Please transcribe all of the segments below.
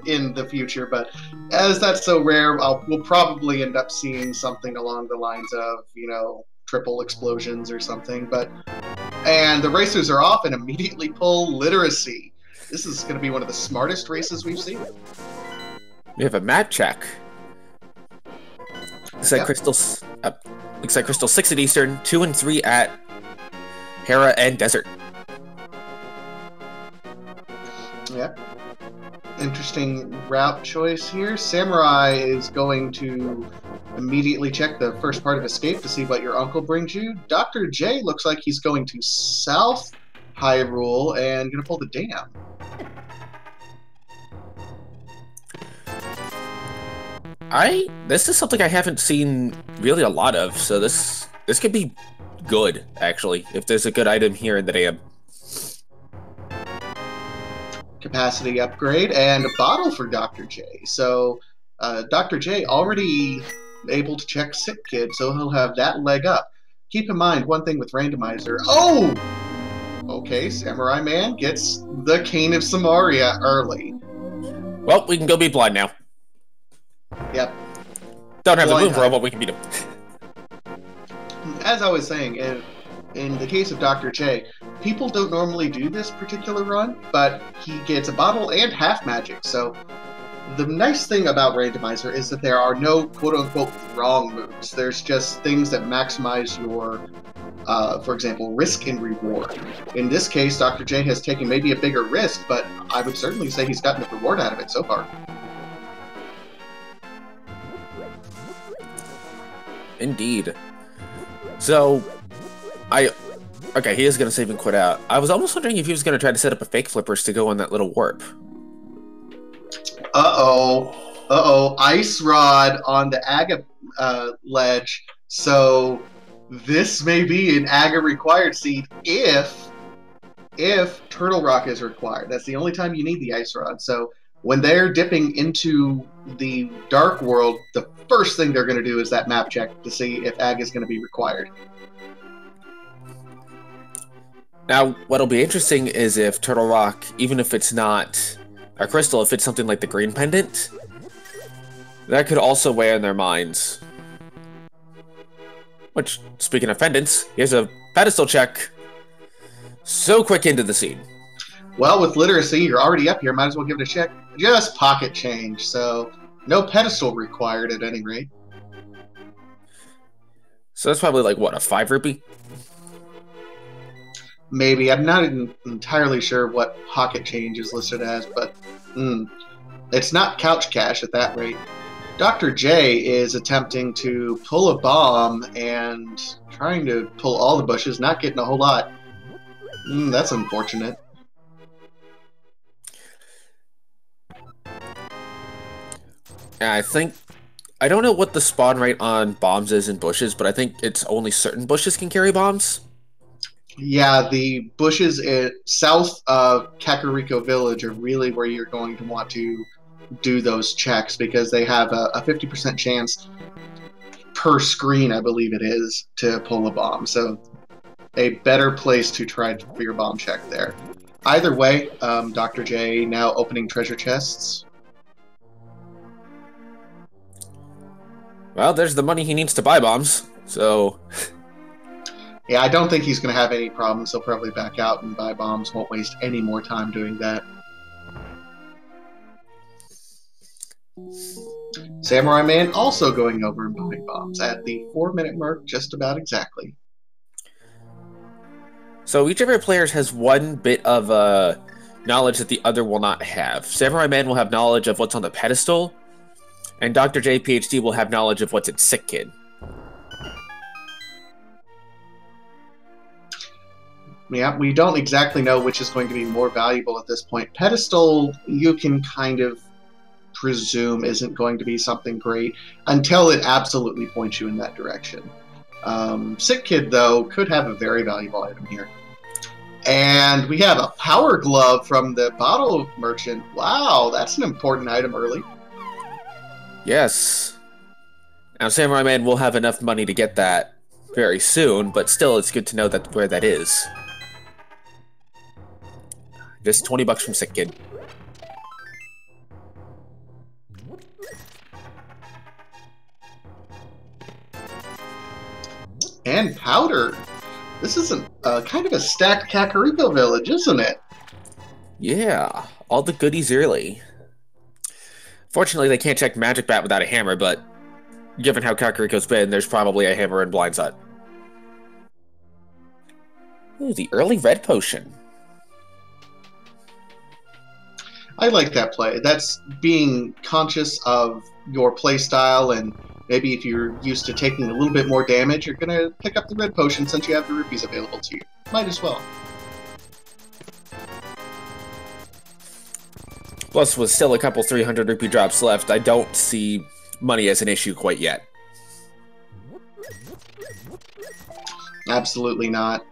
in the future, but as that's so rare, we'll probably end up seeing something along the lines of, triple explosions or something. And the racers are off and immediately pull literacy. This is going to be one of the smartest races we've seen. We have a map check. Looks like Crystal 6 at Eastern, 2 and 3 at Hera and Desert. Yeah. Interesting route choice here. Samurai is going to immediately check the first part of Escape to see what your uncle brings you. Dr. J looks like he's going to South Hyrule and going to pull the dam. This is something I haven't seen really a lot of, so this could be good, actually, if there's a good item here in the dam. Capacity upgrade and a bottle for Dr. J. So Dr. J already able to check Sick Kid, so he'll have that leg up. Keep in mind one thing with Randomizer. Oh! Okay, Samura1man gets the Cane of Samaria early. Well, we can go be blind now. Yep. Don't have the move robot, we can beat him. As I was saying, in the case of Dr. J, people don't normally do this particular run, but he gets a bottle and half magic. So the nice thing about Randomizer is that there are no quote-unquote wrong moves. There's just things that maximize your, for example, risk and reward. In this case, Dr. J has taken maybe a bigger risk, but I would certainly say he's gotten a reward out of it so far. Indeed. So, okay, he is going to save and quit out. I was almost wondering if he was going to try to set up a fake flippers to go on that little warp. Uh-oh. Ice Rod on the Aga ledge. So this may be an Aga required seed if Turtle Rock is required. That's the only time you need the Ice Rod. So when they're dipping into the Dark World, the first thing they're going to do is that map check to see if Aga is going to be required. Now, what'll be interesting is if Turtle Rock, even if it's not a crystal, if it's something like the green pendant, that could also weigh on their minds. Which, speaking of pendants, here's a pedestal check. So quick into the scene. Well, with literacy, you're already up here. Might as well give it a check. Just pocket change, so no pedestal required at any rate. So that's probably like, what, a 5 rupee? Maybe. I'm not entirely sure what pocket change is listed as, but it's not couch cash at that rate. Dr. J is attempting to pull a bomb and trying to pull all the bushes, not getting a whole lot. That's unfortunate. I don't know what the spawn rate on bombs is in bushes, but I think it's only certain bushes can carry bombs. Yeah, the bushes south of Kakariko Village are really where you're going to want to do those checks because they have a 50% chance per screen, I believe it is, to pull a bomb. So a better place to try for your bomb check there. Either way, Dr. J now opening treasure chests. Well, there's the money he needs to buy bombs, so... Yeah, I don't think he's going to have any problems. He'll probably back out and buy bombs. Won't waste any more time doing that. Samura1man also going over and buying bombs at the 4-minute mark, just about exactly. So each of our players has one bit of knowledge that the other will not have. Samura1man will have knowledge of what's on the pedestal, and Dr. JPhD will have knowledge of what's in Sick Kid. Yeah, we don't exactly know which is going to be more valuable at this point. Pedestal, you can kind of presume isn't going to be something great until it absolutely points you in that direction. Sick Kid, though, could have a very valuable item here. And we have a Power Glove from the Bottle Merchant. Wow, that's an important item early. Yes. Now, Samura1man will have enough money to get that very soon, but still, it's good to know that where that is. Just 20 bucks from Sick Kid. And powder. This is kind of a stacked Kakariko village, isn't it? Yeah, all the goodies early. Fortunately, they can't check Magic Bat without a hammer, but given how Kakariko's been, there's probably a hammer in Blind's Hut. Ooh, the early red potion. I like that play. That's being conscious of your playstyle, and maybe if you're used to taking a little bit more damage, you're going to pick up the red potion since you have the rupees available to you. Might as well. Plus, with still a couple 300 rupee drops left, I don't see money as an issue quite yet. Absolutely not.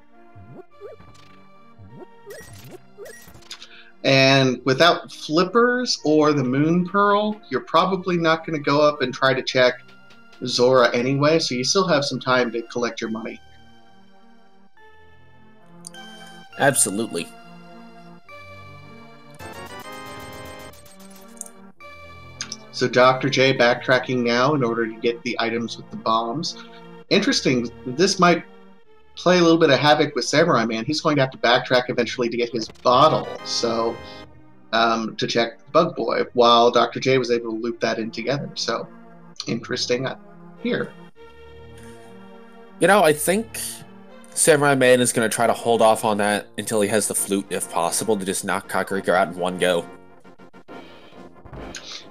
And without flippers or the Moon Pearl, you're probably not going to go up and try to check Zora anyway, so you still have some time to collect your money. Absolutely. So Dr. J backtracking now in order to get the items with the bombs. Interesting, this might play a little bit of havoc with Samura1man. He's going to have to backtrack eventually to get his bottle, so to check Bug Boy, while Dr. J was able to loop that in together. So interesting here. You know, I think Samura1man is going to try to hold off on that until he has the flute, if possible, to just knock Kakariko out in one go.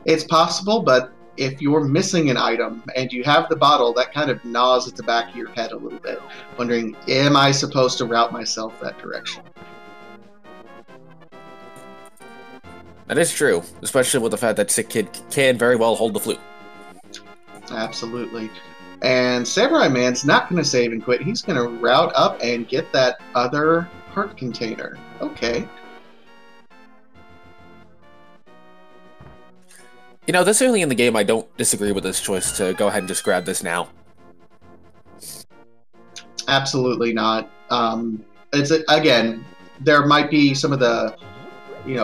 It's possible, but if you're missing an item and you have the bottle, that kind of gnaws at the back of your head a little bit, wondering, am I supposed to route myself that direction? That is true, especially with the fact that Sick Kid can very well hold the flute. Absolutely. And Samura1man's not going to save and quit. He's going to route up and get that other heart container. Okay. You know, this early in the game, I don't disagree with this choice to go ahead and just grab this now. Absolutely not. Again, there might be some of the,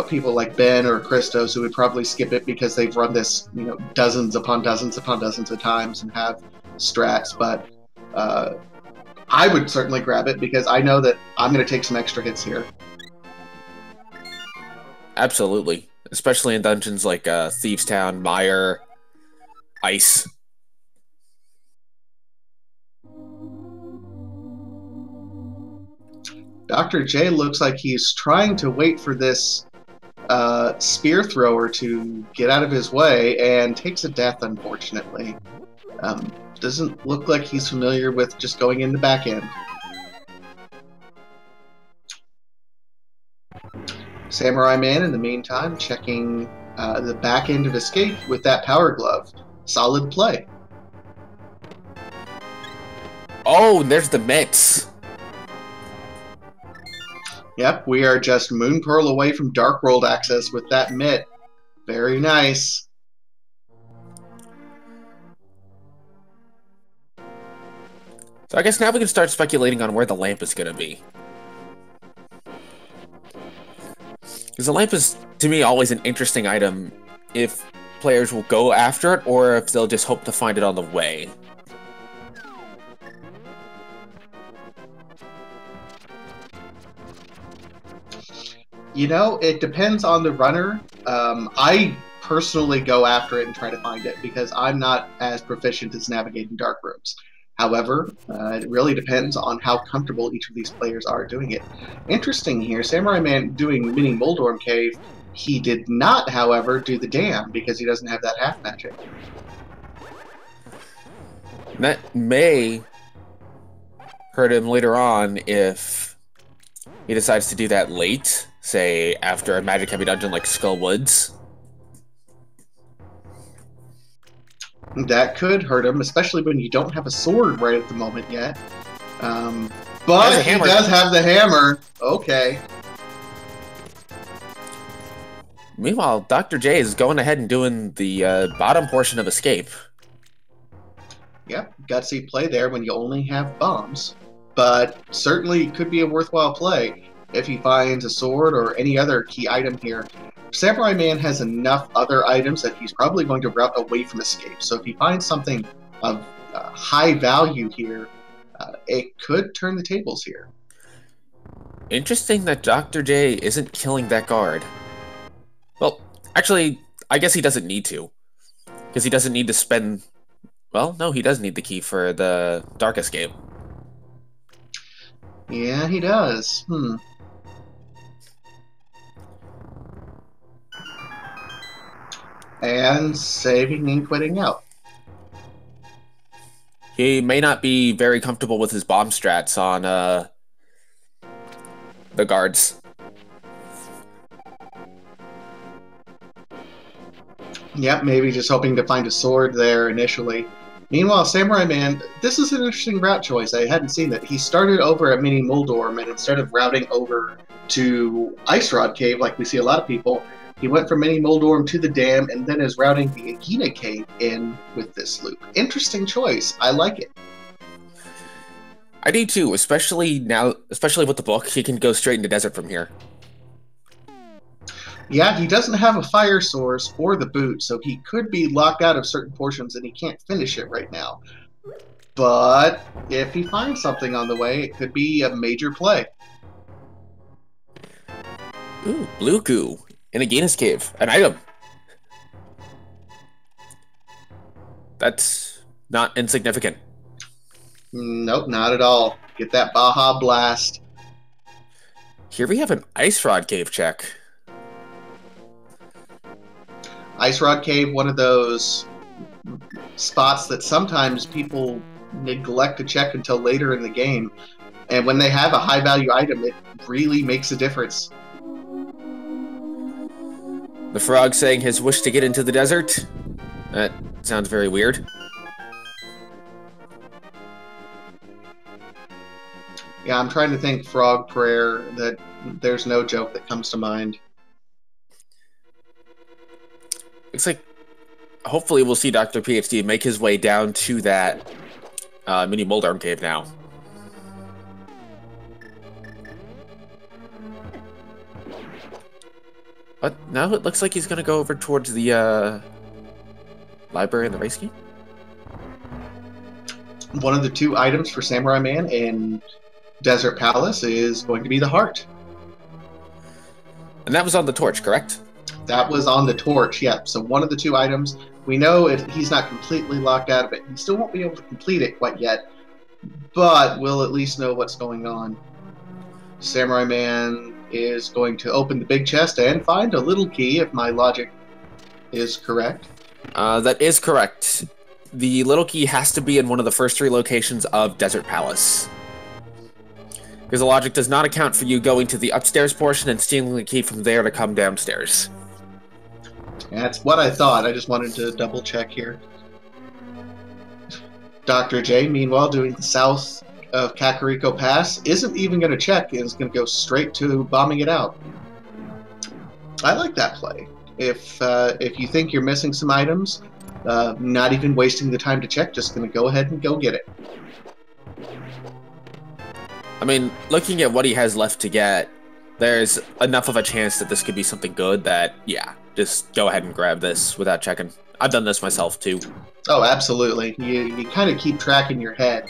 people like Ben or Christos who would probably skip it because they've run this, dozens upon dozens upon dozens of times and have strats, but I would certainly grab it because I know that I'm going to take some extra hits here. Absolutely. Especially in dungeons like Thieves Town, Mire, Ice. Dr. J looks like he's trying to wait for this spear thrower to get out of his way and takes a death, unfortunately. Doesn't look like he's familiar with just going in the back end. Samura1man, in the meantime, checking the back end of Escape with that Power Glove. Solid play. Oh, there's the mitts. Yep, we are just Moon Pearl away from Dark World access with that mitt. Very nice. So I guess now we can start speculating on where the lamp is going to be. Because the lamp is, to me, always an interesting item if players will go after it or if they'll just hope to find it on the way. It depends on the runner. I personally go after it and try to find it because I'm not as proficient as navigating dark rooms. However, it really depends on how comfortable each of these players are doing it. Interesting here, Samura1man doing Mini Moldorm Cave. He did not, however, do the dam because he doesn't have that half magic. That may hurt him later on if he decides to do that late, say after a magic heavy dungeon like Skull Woods. That could hurt him, especially when you don't have a sword right at the moment yet. But he does have the hammer. Okay. Meanwhile, Dr. J is going ahead and doing the bottom portion of Escape. Yep, gutsy play there when you only have bombs. But certainly could be a worthwhile play if he finds a sword or any other key item here. Samura1man has enough other items that he's probably going to route away from Escape. So if he finds something of high value here, it could turn the tables here. Interesting that Dr. J isn't killing that guard. Well, actually, I guess he doesn't need to. Because he doesn't need to spend... Well, no, he does need the key for the Dark Escape. Yeah, he does. And saving and quitting out. He may not be very comfortable with his bomb strats on the guards. Yep, maybe just hoping to find a sword there initially. Meanwhile, Samura1man, this is an interesting route choice. I hadn't seen that. He started over at Mini Muldorm, and instead of routing over to Ice Rod Cave like we see a lot of people, he went from Mini Muldorm to the dam and then is routing the Agina Cave in with this loop. Interesting choice. I like it. I do too, especially with the book. He can go straight into desert from here. Yeah, he doesn't have a fire source or the boot, so he could be locked out of certain portions and he can't finish it right now. But if he finds something on the way, it could be a major play. Ooh, blue goo in Agina's cave, an item. That's not insignificant. Nope, not at all. Get that Baja Blast. Here we have an Ice Rod Cave check. Ice Rod Cave, one of those spots that sometimes people neglect to check until later in the game. And when they have a high-value item, it really makes a difference. The frog saying his wish to get into the desert? That sounds very weird. Yeah, I'm trying to think frog prayer, that there's no joke that comes to mind. Looks like hopefully we'll see Dr. PhD make his way down to that Mini Muldorm cave now. But now it looks like he's going to go over towards the library and the race key. One of the two items for Samura1man in Desert Palace is going to be the heart. And that was on the torch, correct? That was on the torch, yep. So one of the two items, we know he's not completely locked out of it. He still won't be able to complete it quite yet, but we'll at least know what's going on. Samura1man is going to open the big chest and find a little key, if my logic is correct. That is correct. The little key has to be in one of the first three locations of Desert Palace. Because the logic does not account for you going to the upstairs portion and stealing the key from there to come downstairs. That's what I thought. I just wanted to double check here. Dr. J, meanwhile, doing the south of Kakariko Pass, isn't even going to check and is going to go straight to bombing it out. I like that play. If you think you're missing some items, not even wasting the time to check, just going to go ahead and go get it. I mean, looking at what he has left to get, there's enough of a chance that this could be something good that, yeah, just go ahead and grab this without checking. I've done this myself, too. Oh, absolutely. You kind of keep track in your head.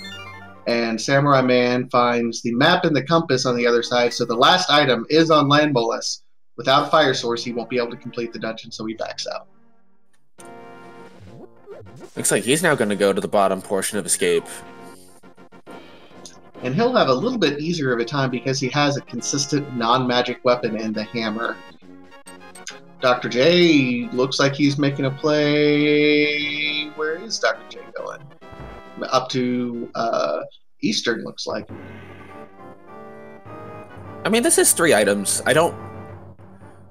And Samura1man finds the map and the compass on the other side, so the last item is on Land Molus. Without a fire source, he won't be able to complete the dungeon, so he backs out. Looks like he's now going to go to the bottom portion of Escape. And he'll have a little bit easier of a time because he has a consistent non-magic weapon in the hammer. Dr. J looks like he's making a play. Where is Dr. J going? Up to Eastern, looks like. I mean, this is 3 items. I don't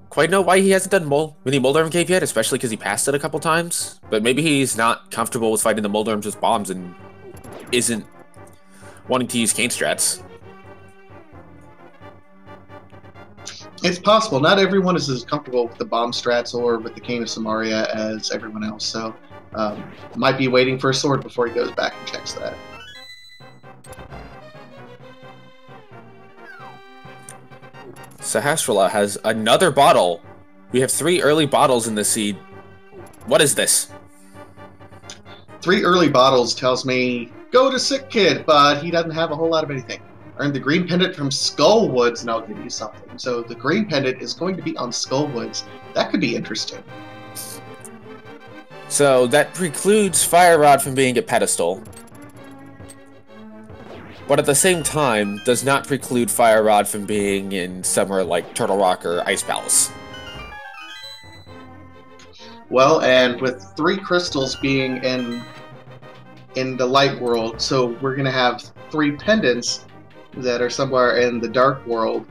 quite know why he hasn't done Mini Muldorm Cave yet, especially because he passed it a couple times. But maybe he's not comfortable with fighting the Muldorms with bombs and isn't wanting to use cane strats. It's possible. Not everyone is as comfortable with the bomb strats or with the Cane of Samaria as everyone else, so might be waiting for a sword before he goes back and checks that. Sahasrahla has another bottle. We have 3 early bottles in this seed. What is this? 3 early bottles tells me Go to Sick Kid, but he doesn't have a whole lot of anything. Earn the green pendant from Skullwoods, and I'll give you something. So the green pendant is going to be on Skullwoods. That could be interesting. So that precludes Fire Rod from being a pedestal. But at the same time, does not preclude Fire Rod from being in somewhere like Turtle Rock or Ice Palace. Well, and with 3 crystals being in the light world, so we're going to have 3 pendants that are somewhere in the dark world.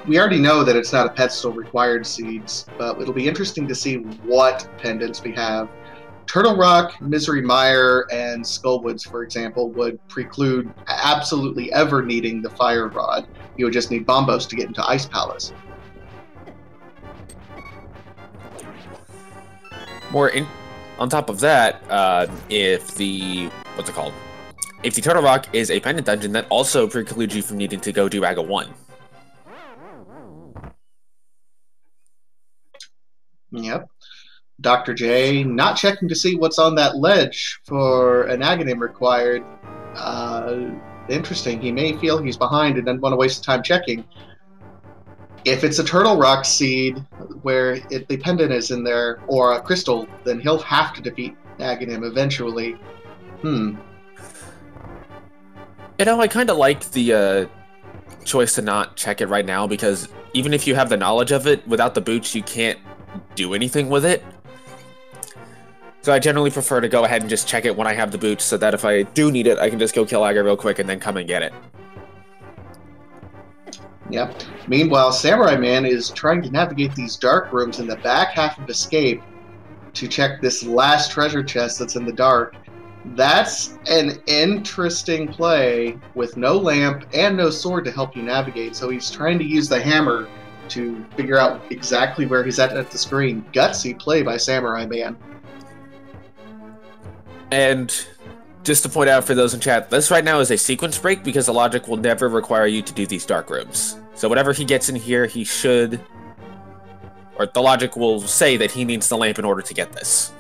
We already know that it's not a pedestal required seeds, but it'll be interesting to see what pendants we have. Turtle Rock, Misery Mire, and Skullwoods, for example, would preclude absolutely ever needing the Fire Rod. You would just need Bombos to get into Ice Palace. On top of that, if the if the Turtle Rock is a pendant dungeon, that also precludes you from needing to go do Aga 1. Yep. Dr. J not checking to see what's on that ledge for an Aghanim required. Interesting. He may feel he's behind and doesn't want to waste time checking. If it's a Turtle Rock seed where the pendant is in there, or a crystal, then he'll have to defeat Aghanim eventually. You know, I kind of like the choice to not check it right now, because even if you have the knowledge of it, without the boots, you can't do anything with it. So I generally prefer to go ahead and just check it when I have the boots, so that if I do need it, I can just go kill Aga real quick and then come and get it. Yep. Meanwhile, Samura1man is trying to navigate these dark rooms in the back half of Escape to check this last treasure chest that's in the dark. That's an interesting play with no lamp and no sword to help you navigate, so he's trying to use the hammer to figure out exactly where he's at the screen. Gutsy play by Samura1man. And just to point out for those in chat, this right now is a sequence break because the logic will never require you to do these dark rooms. So whatever he gets in here, he should... Or the logic will say that he needs the lamp in order to get this.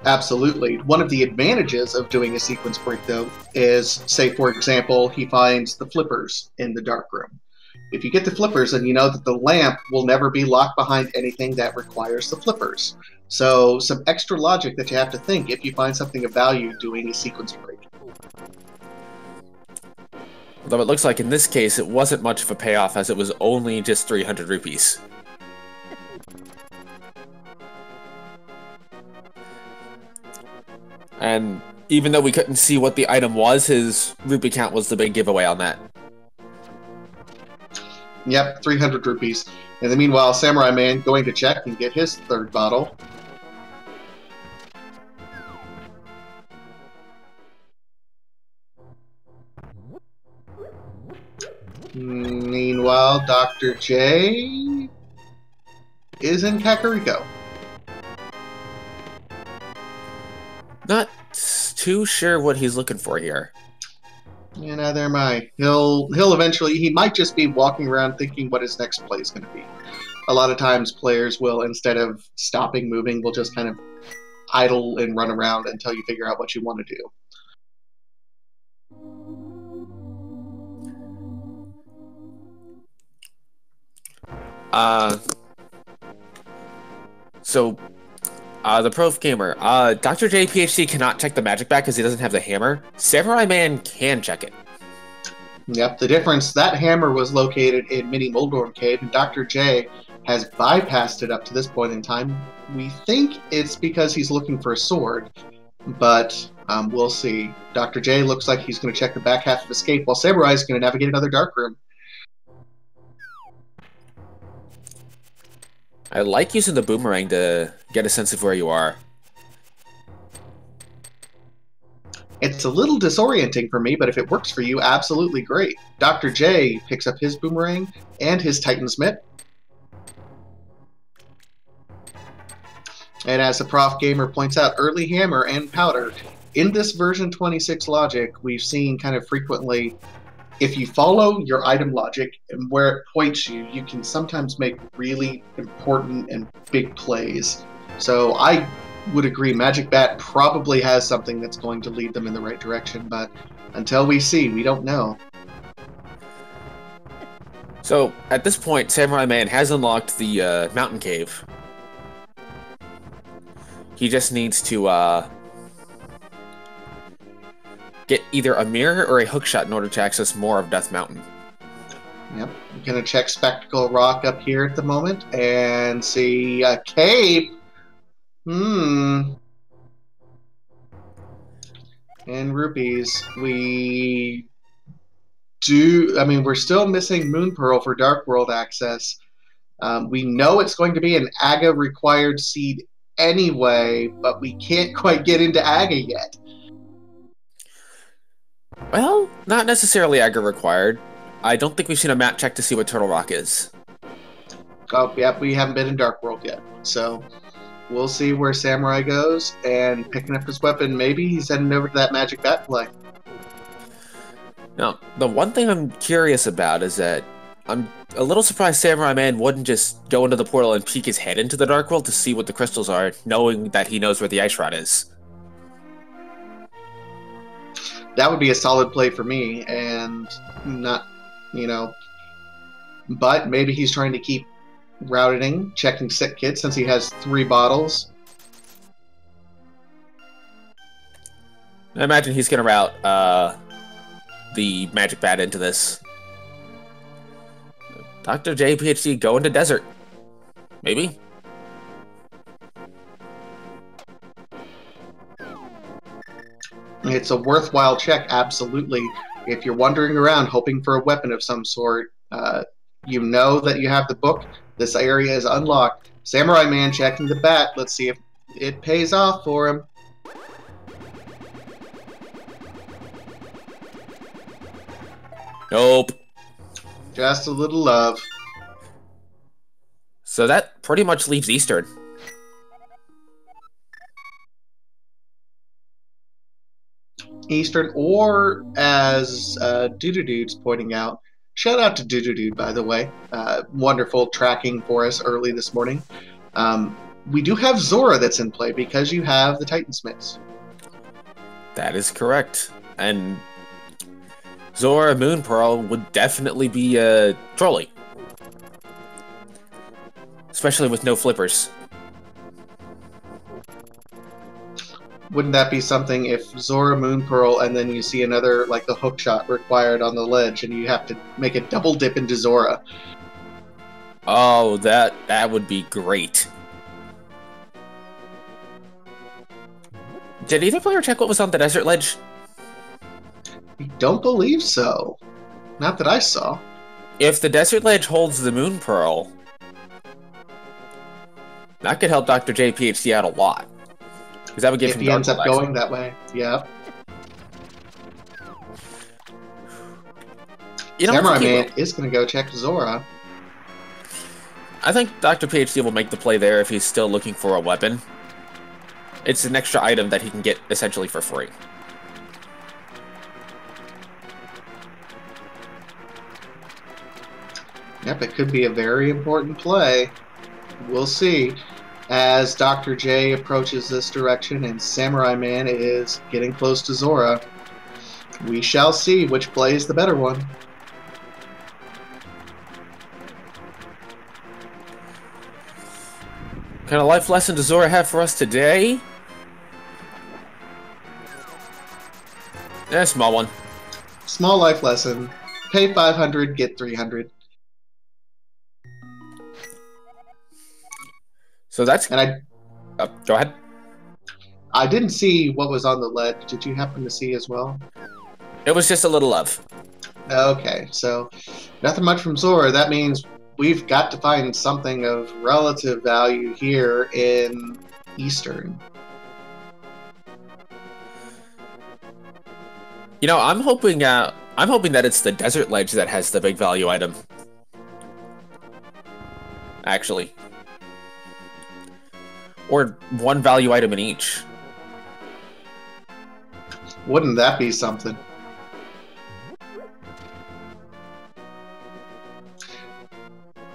Absolutely. One of the advantages of doing a sequence break, though, is, say, for example, he finds the flippers in the dark room. If you get the flippers, then you know that the lamp will never be locked behind anything that requires the flippers. So, some extra logic that you have to think if you find something of value doing a sequence break. Although it looks like in this case it wasn't much of a payoff, as it was only just 300 rupees. And even though we couldn't see what the item was, his rupee count was the big giveaway on that. Yep, 300 rupees. In the meanwhile, Samura1man going to check and get his 3rd bottle. Meanwhile, Dr. J is in Kakariko. Not too sure what he's looking for here. Yeah, neither am I. He'll eventually, he might just be walking around thinking what his next play is going to be. A lot of times players will, instead of stopping moving, will just kind of idle and run around until you figure out what you want to do. The Prof Gamer, Dr. JayPhd cannot check the magic bag because he doesn't have the hammer. Samura1man can check it. Yep, the difference, that hammer was located in Mini Moldorm Cave, and Dr. J has bypassed it up to this point in time. We think it's because he's looking for a sword, but we'll see. Dr. J looks like he's going to check the back half of Escape, while Samurai is going to navigate another dark room. I like using the boomerang to get a sense of where you are. It's a little disorienting for me, but if it works for you, absolutely great. Dr. J picks up his boomerang and his Titan's mitt. And as the Prof Gamer points out, early hammer and powder. In this version 26 logic, we've seen kind of frequently, if you follow your item logic and where it points you, you can sometimes make really important and big plays. So I would agree Magic Bat probably has something that's going to lead them in the right direction, but until we see, we don't know. So, at this point, Samura1man has unlocked the mountain cave. He just needs to get either a mirror or a hookshot in order to access more of Death Mountain. Yep, I'm going to check Spectacle Rock up here at the moment and see a cape. And rupees. We do... I mean, we're still missing Moon Pearl for Dark World access. We know it's going to be an AGA-required seed anyway, but we can't quite get into AGA yet. Well, not necessarily AGA required. I don't think we've seen a map check to see what Turtle Rock is. Oh, yep, we haven't been in Dark World yet. So we'll see where Samurai goes, and picking up his weapon, maybe he's heading over to that Magic Bat play. Now, the one thing I'm curious about is that I'm a little surprised Samura1man wouldn't just go into the portal and peek his head into the Dark World to see what the crystals are, knowing that he knows where the Ice Rod is. That would be a solid play for me, and not, you know... But maybe he's trying to keep routing, checking Sick Kit, since he has 3 bottles. I imagine he's going to route the Magic Bat into this. Dr. JPHD, go into desert. Maybe? It's a worthwhile check, absolutely. If you're wandering around hoping for a weapon of some sort, you know that you have the book. This area is unlocked. Samura1man checking the bat. Let's see if it pays off for him. Nope. Just a little love. So that pretty much leaves Eastern. Eastern, or as Doodoo-Dude's pointing out, shout out to Doodoo-Dude, by the way. Wonderful tracking for us early this morning. We do have Zora that's in play because you have the Titansmiths. That is correct. And Zora Moon Pearl would definitely be a trolley. Especially with no flippers. Wouldn't that be something if Zora Moon Pearl and then you see another, like the hook shot required on the ledge and you have to make a double dip into Zora? Oh, that would be great. Did either player check what was on the desert ledge? I don't believe so. Not that I saw. If the desert ledge holds the Moon Pearl, that could help Dr. JPHD out a lot. Because that would give if him he ends up access. going that way, yeah. You know, Samura1man is going to go check Zora. I think Dr. PhD will make the play there if he's still looking for a weapon. It's an extra item that he can get essentially for free. Yep, it could be a very important play. We'll see. As Dr. J approaches this direction and Samura1man is getting close to Zora, we shall see which play is the better one. What kind of life lesson does Zora have for us today? A small one. Small life lesson. Pay 500, get 300. So that's... And go ahead. I didn't see what was on the ledge. Did you happen to see as well? It was just a little love. Okay, so nothing much from Zora. That means we've got to find something of relative value here in Eastern. You know, I'm hoping that it's the desert ledge that has the big value item. Actually. Or one value item in each. Wouldn't that be something?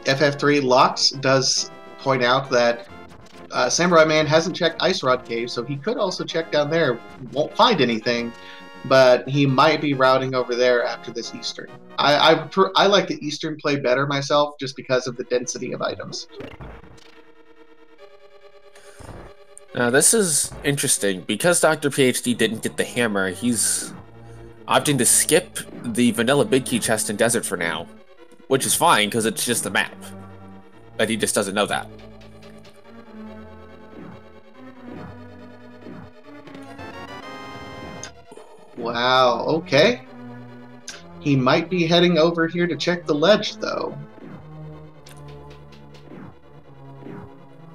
FF3 Locks does point out that Samurai1man hasn't checked Ice Rod Cave, so he could also check down there. Won't find anything, but he might be routing over there after this Eastern. I like the Eastern play better myself, just because of the density of items. Now this is interesting. Because Dr. PhD didn't get the hammer, he's opting to skip the vanilla big key chest in desert for now. Which is fine, because it's just the map. But he just doesn't know that. Wow, okay. He might be heading over here to check the ledge, though.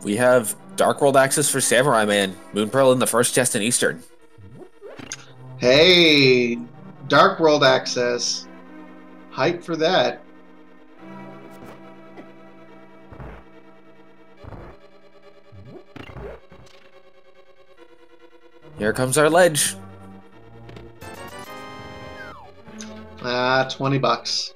We have Dark World access for Samura1man. Moon Pearl in the first chest in Eastern. Hey, Dark World access. Hype for that. Here comes our ledge. 20 bucks.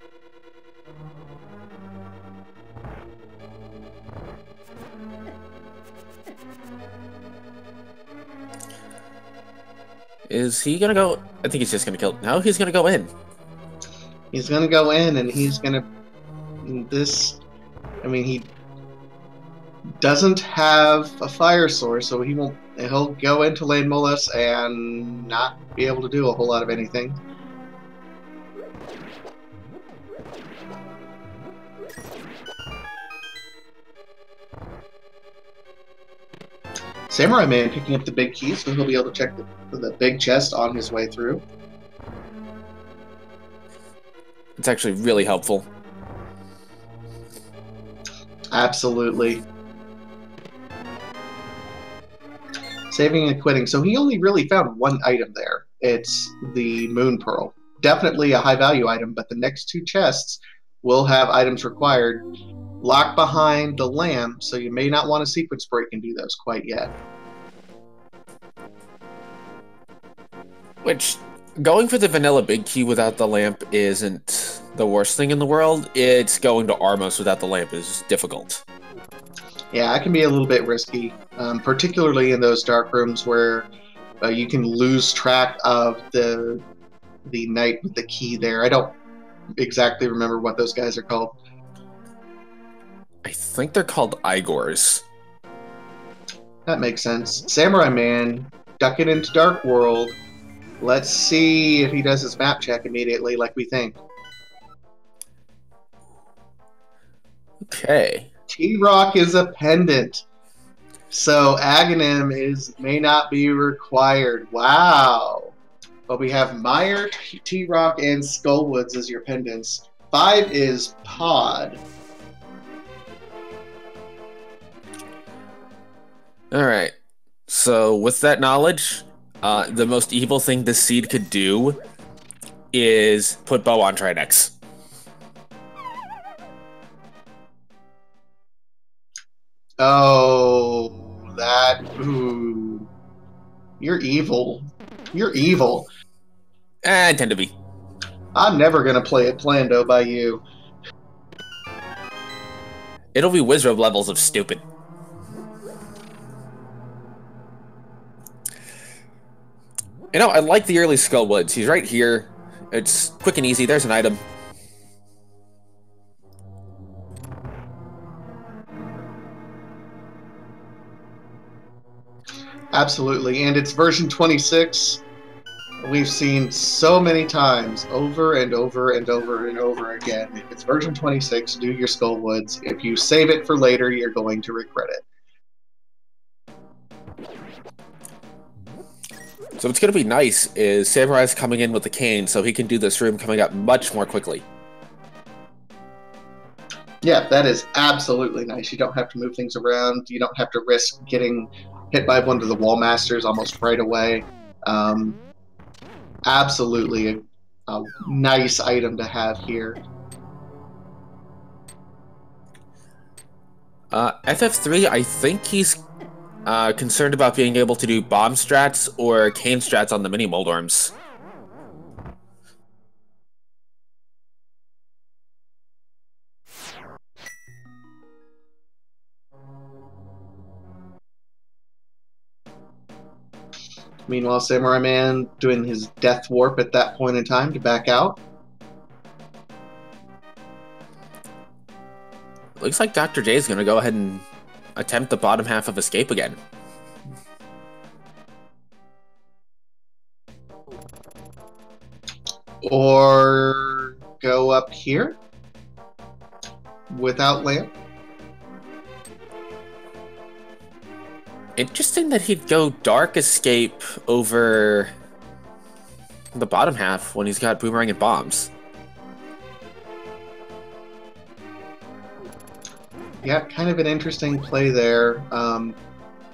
Is he gonna go? I think he's just gonna kill. No, he's gonna go in. He's gonna go in, and he's gonna... I mean, he doesn't have a fire source, so he'll go into Lane Mullis and not be able to do a whole lot of anything. Samurai1man picking up the big key, so he'll be able to check the big chest on his way through. It's actually really helpful. Absolutely. Saving and quitting. So he only really found one item there. It's the Moon Pearl. Definitely a high value item, but the next two chests will have items required. Locked behind the lamp, so you may not want to sequence break and do those quite yet. Which, going for the vanilla big key without the lamp isn't the worst thing in the world. It's going to Armos without the lamp is difficult. Yeah, it can be a little bit risky, particularly in those dark rooms where you can lose track of the knight with the key there. I don't exactly remember what those guys are called. I think they're called Igors. That makes sense. Samurai1man, ducking into Dark World. Let's see if he does his map check immediately like we think. Okay. T-Rock is a pendant. So Aghanim may not be required. Wow. But we have Meyer, T-Rock, and Skullwoods as your pendants. 5 is Pod. Alright. So with that knowledge, the most evil thing this seed could do is put Bow on Trinex. Oh, that... Ooh. You're evil. You're evil. I tend to be. I'm never going to play it Plando by you. It'll be Wizrobe levels of stupid. You know, I like the early Skullwoods. He's right here. It's quick and easy. There's an item. Absolutely, and it's version 26. We've seen so many times, over and over and over and over again. If it's version 26, do your Skullwoods. If you save it for later, you're going to regret it. So what's going to be nice is Samurai's coming in with the cane, so he can do this room coming up much more quickly. Yeah, that is absolutely nice. You don't have to move things around. You don't have to risk getting hit by one of the wall masters almost right away. Absolutely a nice item to have here. FF3, I think he's concerned about being able to do bomb strats or cane strats on the mini Moldorms. Meanwhile, Samurai-Man doing his death warp at that point in time to back out. Looks like Dr. J is going to go ahead and attempt the bottom half of escape again. Or go up here without lamp. Interesting that he'd go dark escape over the bottom half when he's got boomerang and bombs. Yeah, kind of an interesting play there.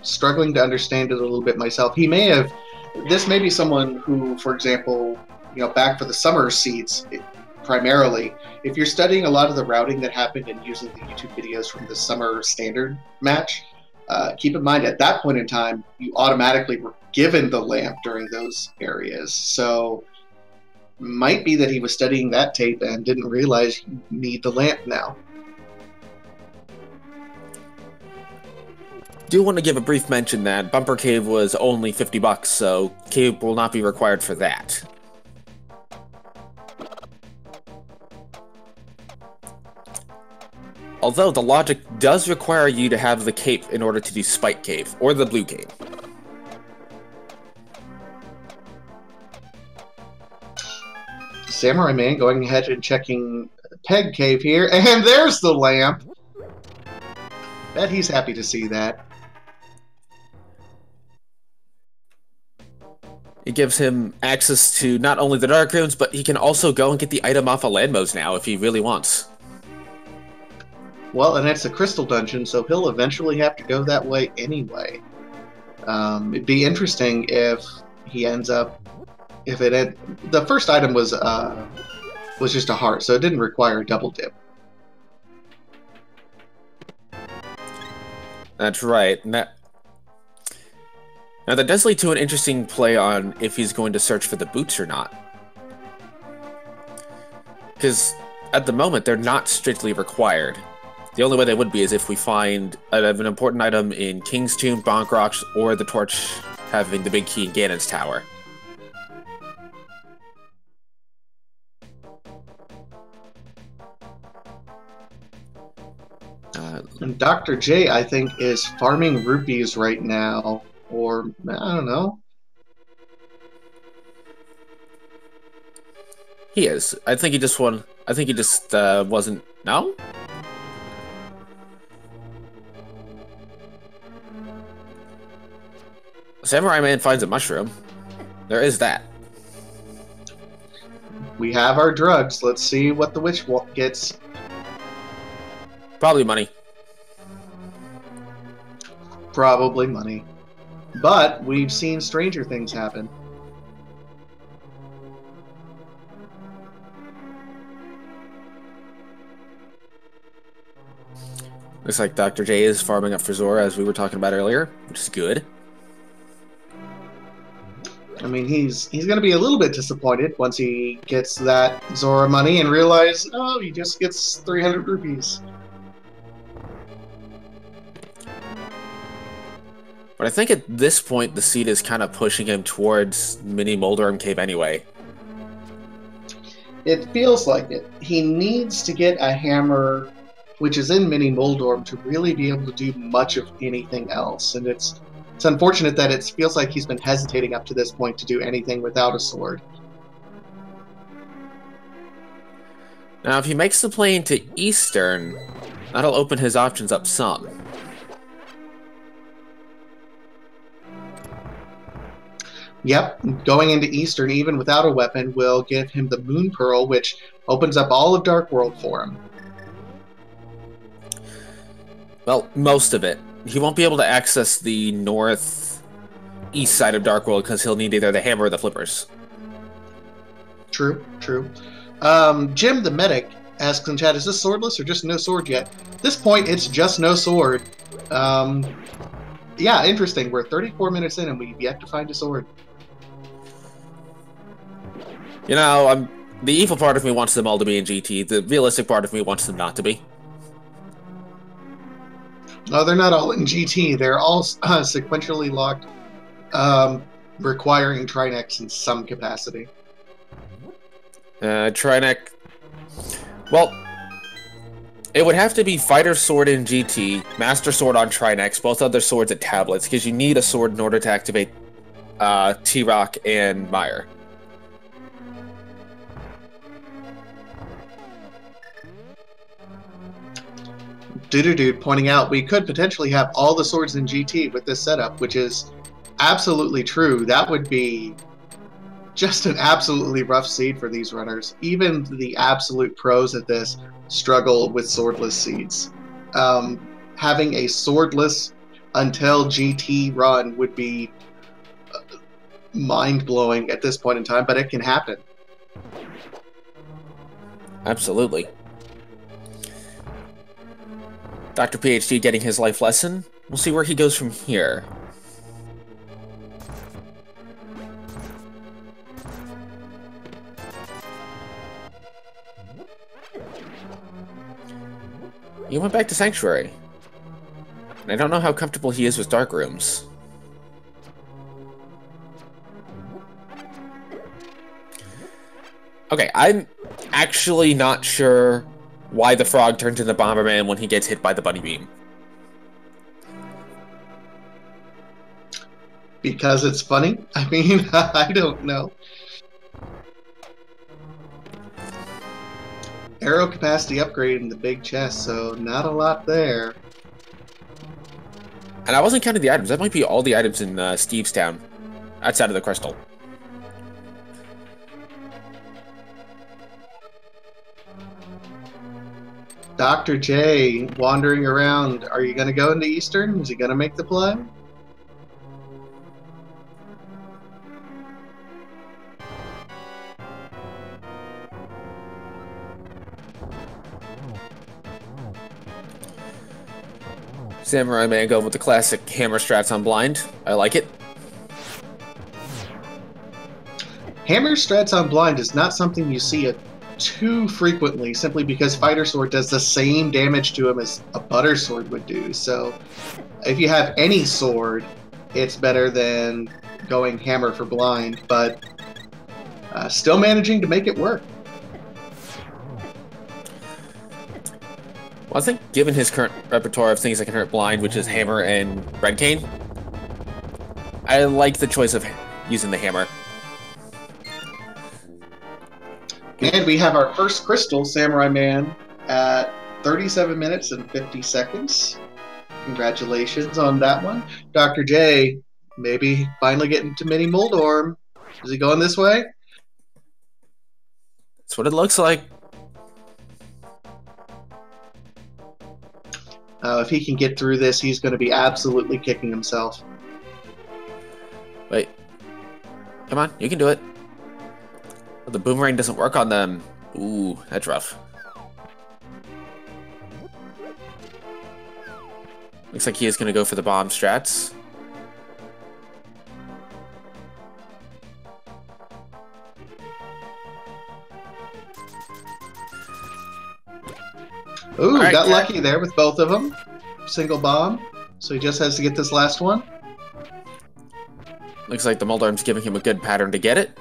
Struggling to understand it a little bit myself. He may have. This may be someone who, for example, back for the summer seeds primarily. If you're studying a lot of the routing that happened and using the YouTube videos from the summer standard match, keep in mind at that point in time, you automatically were given the lamp during those areas. So might be that he was studying that tape and didn't realize you need the lamp now. Do want to give a brief mention that Bumper Cave was only $50, so cave will not be required for that. Although the logic does require you to have the cape in order to do Spike Cave, or the Blue Cave. Samurai-Man going ahead and checking Peg Cave here, and there's the lamp! Bet he's happy to see that. It gives him access to not only the Dark Rooms, but he can also go and get the item off of Landmos now if he really wants. Well, and it's a crystal dungeon, so he'll eventually have to go that way anyway. It'd be interesting if he ends up... the first item was just a heart, so it didn't require a double dip. That's right. Now that does lead to an interesting play on if he's going to search for the boots or not. Because at the moment, they're not strictly required. The only way they would be is if we find an important item in King's Tomb, Bonk Rocks, or the torch having the big key in Ganon's Tower. And Dr. J, I think, is farming rupees right now. Or, I don't know. He is. I think he just wasn't... No? Samurai-Man finds a mushroom. There is that. We have our drugs. Let's see what the witch gets. Probably money. Probably money. But we've seen stranger things happen. Looks like Dr. J is farming up for Zora, as we were talking about earlier, which is good. I mean, he's going to be a little bit disappointed once he gets that Zora money and realize, oh, he just gets 300 rupees. But I think at this point, the seed is kind of pushing him towards Mini Moldorm Cave anyway. It feels like it. He needs to get a hammer, which is in Mini Moldorm, to really be able to do much of anything else. And it's unfortunate that it feels like he's been hesitating up to this point to do anything without a sword. Now, if he makes the play into Eastern, that'll open his options up some. Yep, going into Eastern, even without a weapon, will give him the Moon Pearl, which opens up all of Dark World for him. Well, most of it. He won't be able to access the northeast side of Dark World because he'll need either the hammer or the flippers. True, true. Jim the medic asks in chat, is this swordless or just no sword yet? At this point, it's just no sword. Yeah, interesting. We're 34 minutes in and we've yet to find a sword. You know, the evil part of me wants them all to be in GT. The realistic part of me wants them not to be. No, they're not all in GT. They're all sequentially locked. requiring Trinex in some capacity. Trinex. Well, it would have to be Fighter Sword in GT, Master Sword on Trinex, both other swords at tablets, because you need a sword in order to activate T-Rock and Meyer. Dude pointing out we could potentially have all the swords in GT with this setup, which is absolutely true. That would be just an absolutely rough seed for these runners. Even the absolute pros at this struggle with swordless seeds. Having a swordless until GT run would be mind-blowing at this point in time, but it can happen. Absolutely. Dr. PhD getting his life lesson. We'll see where he goes from here. He went back to Sanctuary. And I don't know how comfortable he is with dark rooms. Okay, I'm actually not sure why the frog turns into Bomberman when he gets hit by the bunny beam. Because it's funny? I mean, I don't know. Arrow capacity upgrade in the big chest, so not a lot there. And I wasn't counting the items. That might be all the items in Steve's Town, outside of the crystal. Dr. J wandering around. Are you going to go into Eastern? Is he going to make the play? Samura1man going with the classic hammer strats on blind. I like it. Hammer strats on blind is not something you see too frequently, simply because Fighter Sword does the same damage to him as a Butter Sword would do. So if you have any sword, it's better than going hammer for blind, but still managing to make it work. Well, I think given his current repertoire of things that can hurt blind, which is hammer and red cane, I like the choice of using the hammer. And we have our first crystal, Samura1man, at 37 minutes and 50 seconds. Congratulations on that one. Dr. J, maybe finally getting to Mini Moldorm. Is he going this way? That's what it looks like. If he can get through this, he's going to be absolutely kicking himself. Wait. Come on, you can do it. Oh, the boomerang doesn't work on them. Ooh, that's rough. Looks like he is going to go for the bomb strats. Ooh, right, got lucky there with both of them. Single bomb. So he just has to get this last one. Looks like the Moldorm's giving him a good pattern to get it.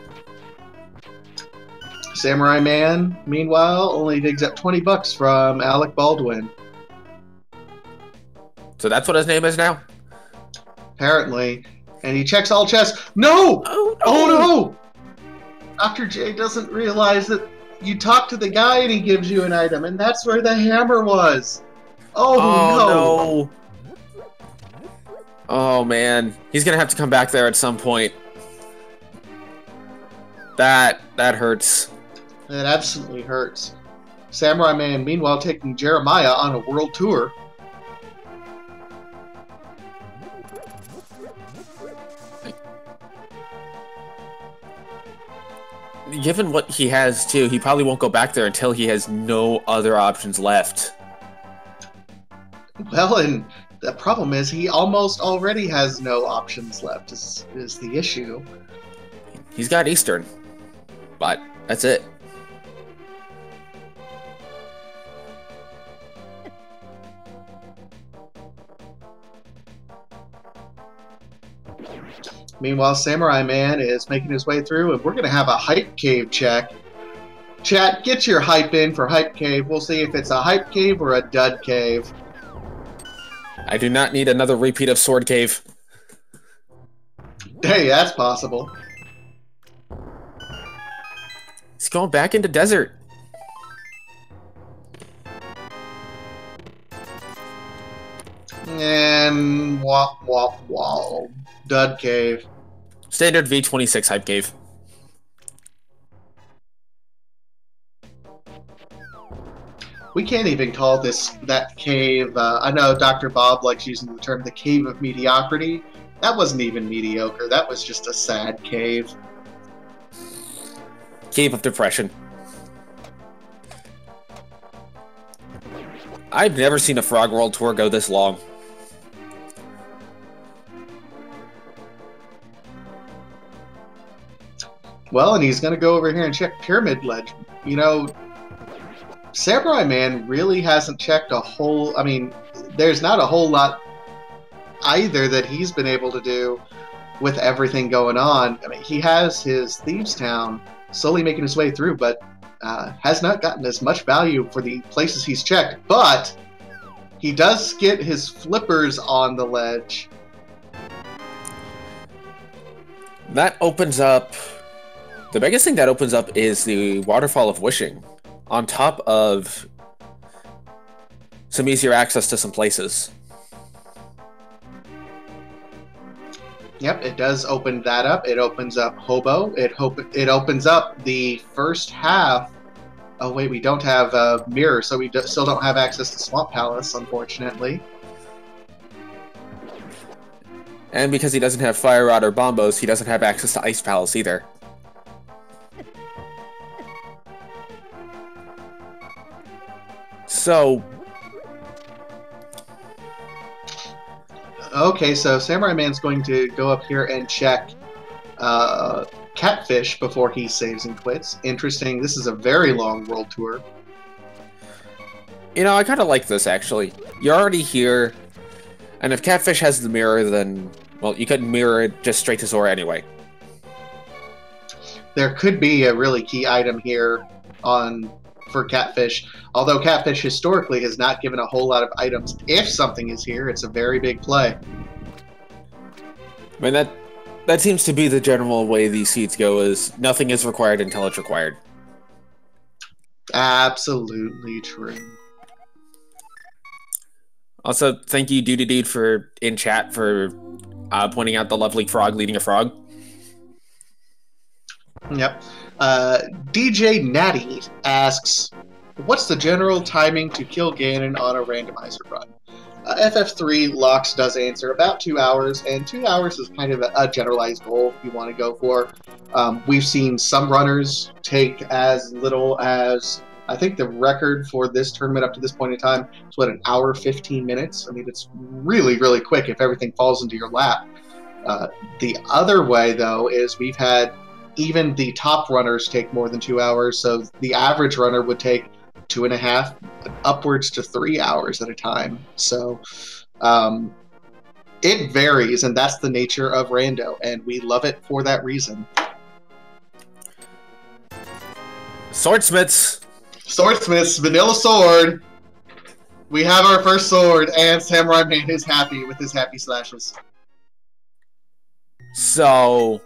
Samura1man, meanwhile, only digs up 20 bucks from Alec Baldwin. So that's what his name is now? Apparently. And he checks all chests. No! Oh, no! Oh, no! Dr. J doesn't realize that you talk to the guy and he gives you an item, and that's where the hammer was. Oh, no! Oh, man. He's gonna have to come back there at some point. That hurts. That absolutely hurts. Samura1man, meanwhile, taking Jeremiah on a world tour. Given what he has, too, he probably won't go back there until he has no other options left. Well, and the problem is he almost already has no options left, is the issue. He's got Eastern, but that's it. Meanwhile, Samurai1man is making his way through, and we're going to have a hype cave check. Chat, get your hype in for hype cave. We'll see if it's a hype cave or a dud cave. I do not need another repeat of Sword Cave. Hey, that's possible. He's going back into desert. And wop wop wop. Dud cave. Standard V26 hype cave. We can't even call that cave. I know Dr. Bob likes using the term the cave of mediocrity. That wasn't even mediocre. That was just a sad cave. Cave of depression. I've never seen a Frog World Tour go this long. Well, and he's going to go over here and check Pyramid Ledge. You know, Samurai1man really hasn't checked a whole... I mean, there's not a whole lot either that he's been able to do with everything going on. I mean, he has his Thieves Town slowly making his way through, but has not gotten as much value for the places he's checked. But he does get his flippers on the ledge. That opens up... The biggest thing that opens up is the Waterfall of Wishing, on top of some easier access to some places. Yep, it does open that up. It opens up Hobo. It opens up the first half. Oh wait, we don't have a mirror, so we still don't have access to Swamp Palace, unfortunately. And because he doesn't have Fire Rod or Bombos, he doesn't have access to Ice Palace either. So... Okay, so Samurai1man's going to go up here and check Catfish before he saves and quits. Interesting. This is a very long world tour. You know, I kind of like this, actually. You're already here, and if Catfish has the mirror, then, well, you could mirror it just straight to Zora anyway. There could be a really key item here for Catfish, although Catfish historically has not given a whole lot of items. If something is here, it's a very big play. I mean, that seems to be the general way these seeds go, is nothing is required until it's required. Absolutely true. Also, thank you, Dude, in chat for pointing out the lovely frog leading a frog. Yep. DJ Natty asks, what's the general timing to kill Ganon on a randomizer run? FF3 Locks does answer about 2 hours, and 2 hours is kind of a generalized goal you want to go for. We've seen some runners take as little as, I think the record for this tournament up to this point in time is, what, 1 hour, 15 minutes? I mean, it's really, really quick if everything falls into your lap. The other way, though, is we've had even the top runners take more than 2 hours, so the average runner would take 2.5, upwards to 3 hours at a time. So it varies, and that's the nature of Rando, and we love it for that reason. Swordsmiths! Swordsmiths, vanilla sword! We have our first sword, and Samurai1man is happy with his happy slashes. So...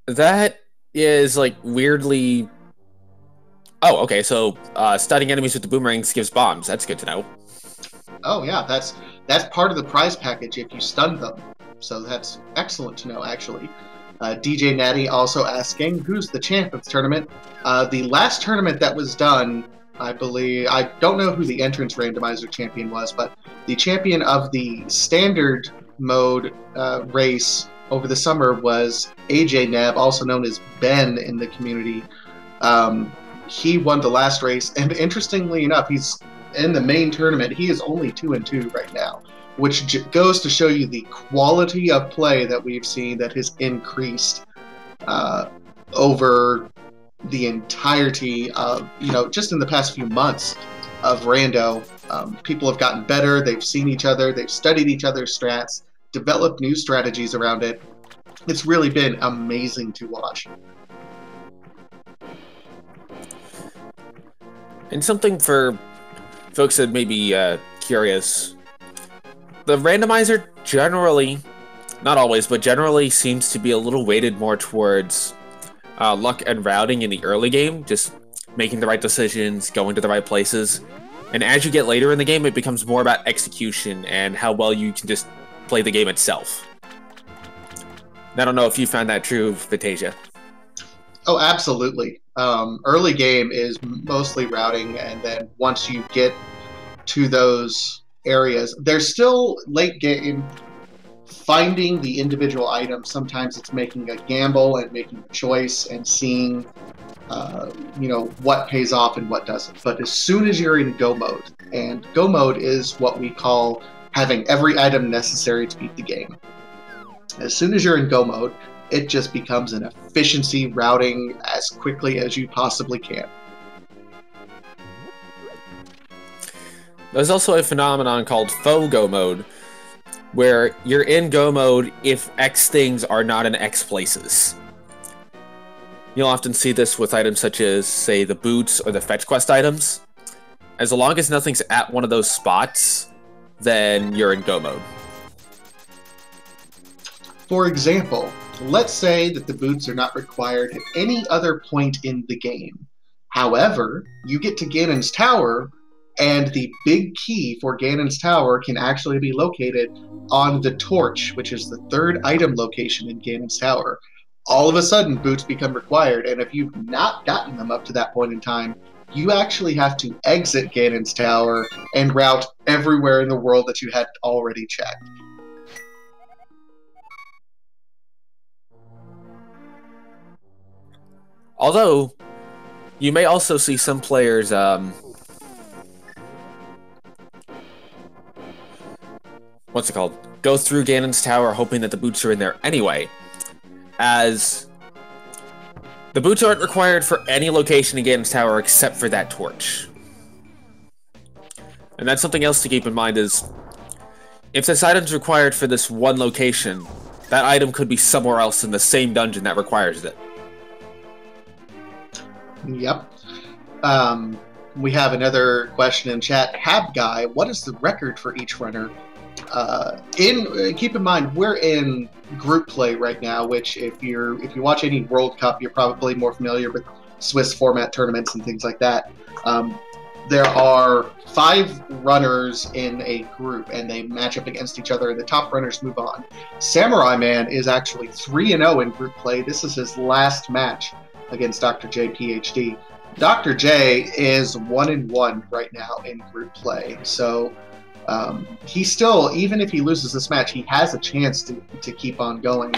that is, like, weirdly... Oh, okay, so stunning enemies with the boomerangs gives bombs. That's good to know. Oh, yeah, that's part of the prize package if you stun them. So that's excellent to know, actually. DJ Natty also asking, who's the champ of the tournament? The last tournament that was done, I believe... I don't know who the entrance randomizer champion was, but the champion of the standard mode race over the summer was AJ Neb, also known as Ben in the community. He won the last race, and interestingly enough, he's in the main tournament. He is only 2-2 right now, which goes to show you the quality of play that we've seen that has increased over the entirety of, just in the past few months of Rando. People have gotten better, they've seen each other, they've studied each other's strats, develop new strategies around it. It's really been amazing to watch. And something for folks that may be curious, the randomizer generally, not always, but generally seems to be a little weighted more towards luck and routing in the early game, just making the right decisions, going to the right places. And as you get later in the game, it becomes more about execution and how well you can just play the game itself. And I don't know if you found that true, Vitasia. Oh, absolutely. Early game is mostly routing, and then once you get to those areas, there's still late game finding the individual items. Sometimes it's making a gamble and making a choice and seeing what pays off and what doesn't. But as soon as you're in go mode, and go mode is what we call having every item necessary to beat the game. As soon as you're in go mode, it just becomes an efficiency routing as quickly as you possibly can. There's also a phenomenon called faux go mode, where you're in go mode if X things are not in X places. You'll often see this with items such as, say, the boots or the fetch quest items. As long as nothing's at one of those spots, then you're in go mode. For example, let's say that the boots are not required at any other point in the game. However, you get to Ganon's Tower, and the big key for Ganon's Tower can actually be located on the torch, which is the third item location in Ganon's Tower. All of a sudden, boots become required, and if you've not gotten them up to that point in time, you actually have to exit Ganon's Tower and route everywhere in the world that you had already checked. Although, you may also see some players, what's it called? Go through Ganon's Tower hoping that the boots are in there anyway, as the boots aren't required for any location in Ganon's Tower except for that torch. And that's something else to keep in mind is, if this item's required for this one location, that item could be somewhere else in the same dungeon that requires it. Yep. We have another question in chat. Hab Guy, what is the record for each runner? Keep in mind, we're in group play right now, which if you watch any World Cup, you're probably more familiar with Swiss format tournaments and things like that. There are 5 runners in a group, and they match up against each other, and the top runners move on. Samura1man is actually 3-0 in group play. This is his last match against drjayphd. Dr. J is 1-1 right now in group play, so he still, even if he loses this match, he has a chance to keep on going.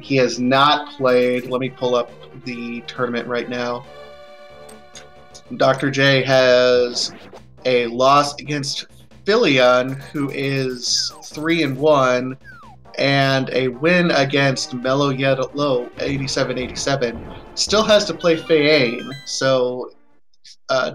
He has not played. Let me pull up the tournament right now. Dr. J has a loss against Filion, who is 3-1, and a win against Mellow Yellow 8787. Still has to play Fayane, so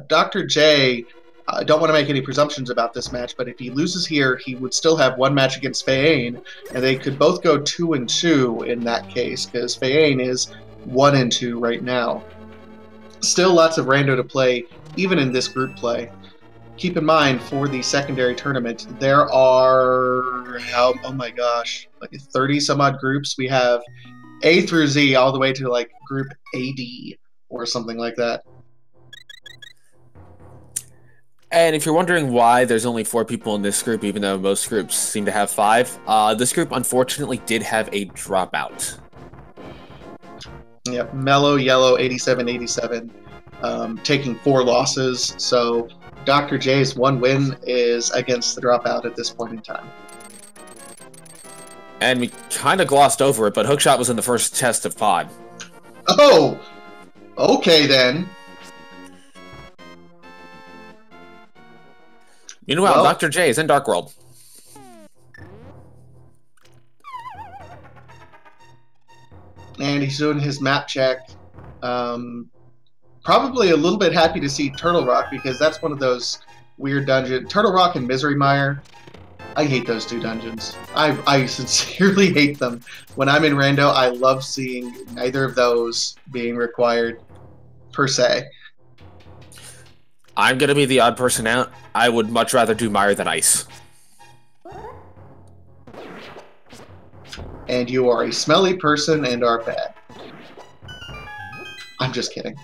Dr. J, I don't want to make any presumptions about this match, but if he loses here, he would still have one match against Fayane, and they could both go 2-2 in that case, because Fayane is 1-2 right now. Still lots of rando to play, even in this group play. Keep in mind, for the secondary tournament, there are, oh my gosh, like 30 some odd groups. We have A through Z all the way to like group AD or something like that. And if you're wondering why there's only 4 people in this group, even though most groups seem to have 5, this group unfortunately did have a dropout. Yep, Mellow Yellow 8787 taking 4 losses, so Dr. J's 1 win is against the dropout at this point in time. And we kind of glossed over it, but Hookshot was in the first test of Pod. Oh! Okay, then. Meanwhile, Well, Dr. J is in Dark World. And he's doing his map check. Probably a little bit happy to see Turtle Rock, because that's one of those weird dungeons. Turtle Rock and Misery Mire. I hate those two dungeons. I sincerely hate them. When I'm in Rando, I love seeing neither of those being required, per se. I'm gonna be the odd person out. I would much rather do Mire than Ice. And you are a smelly person and are bad. I'm just kidding.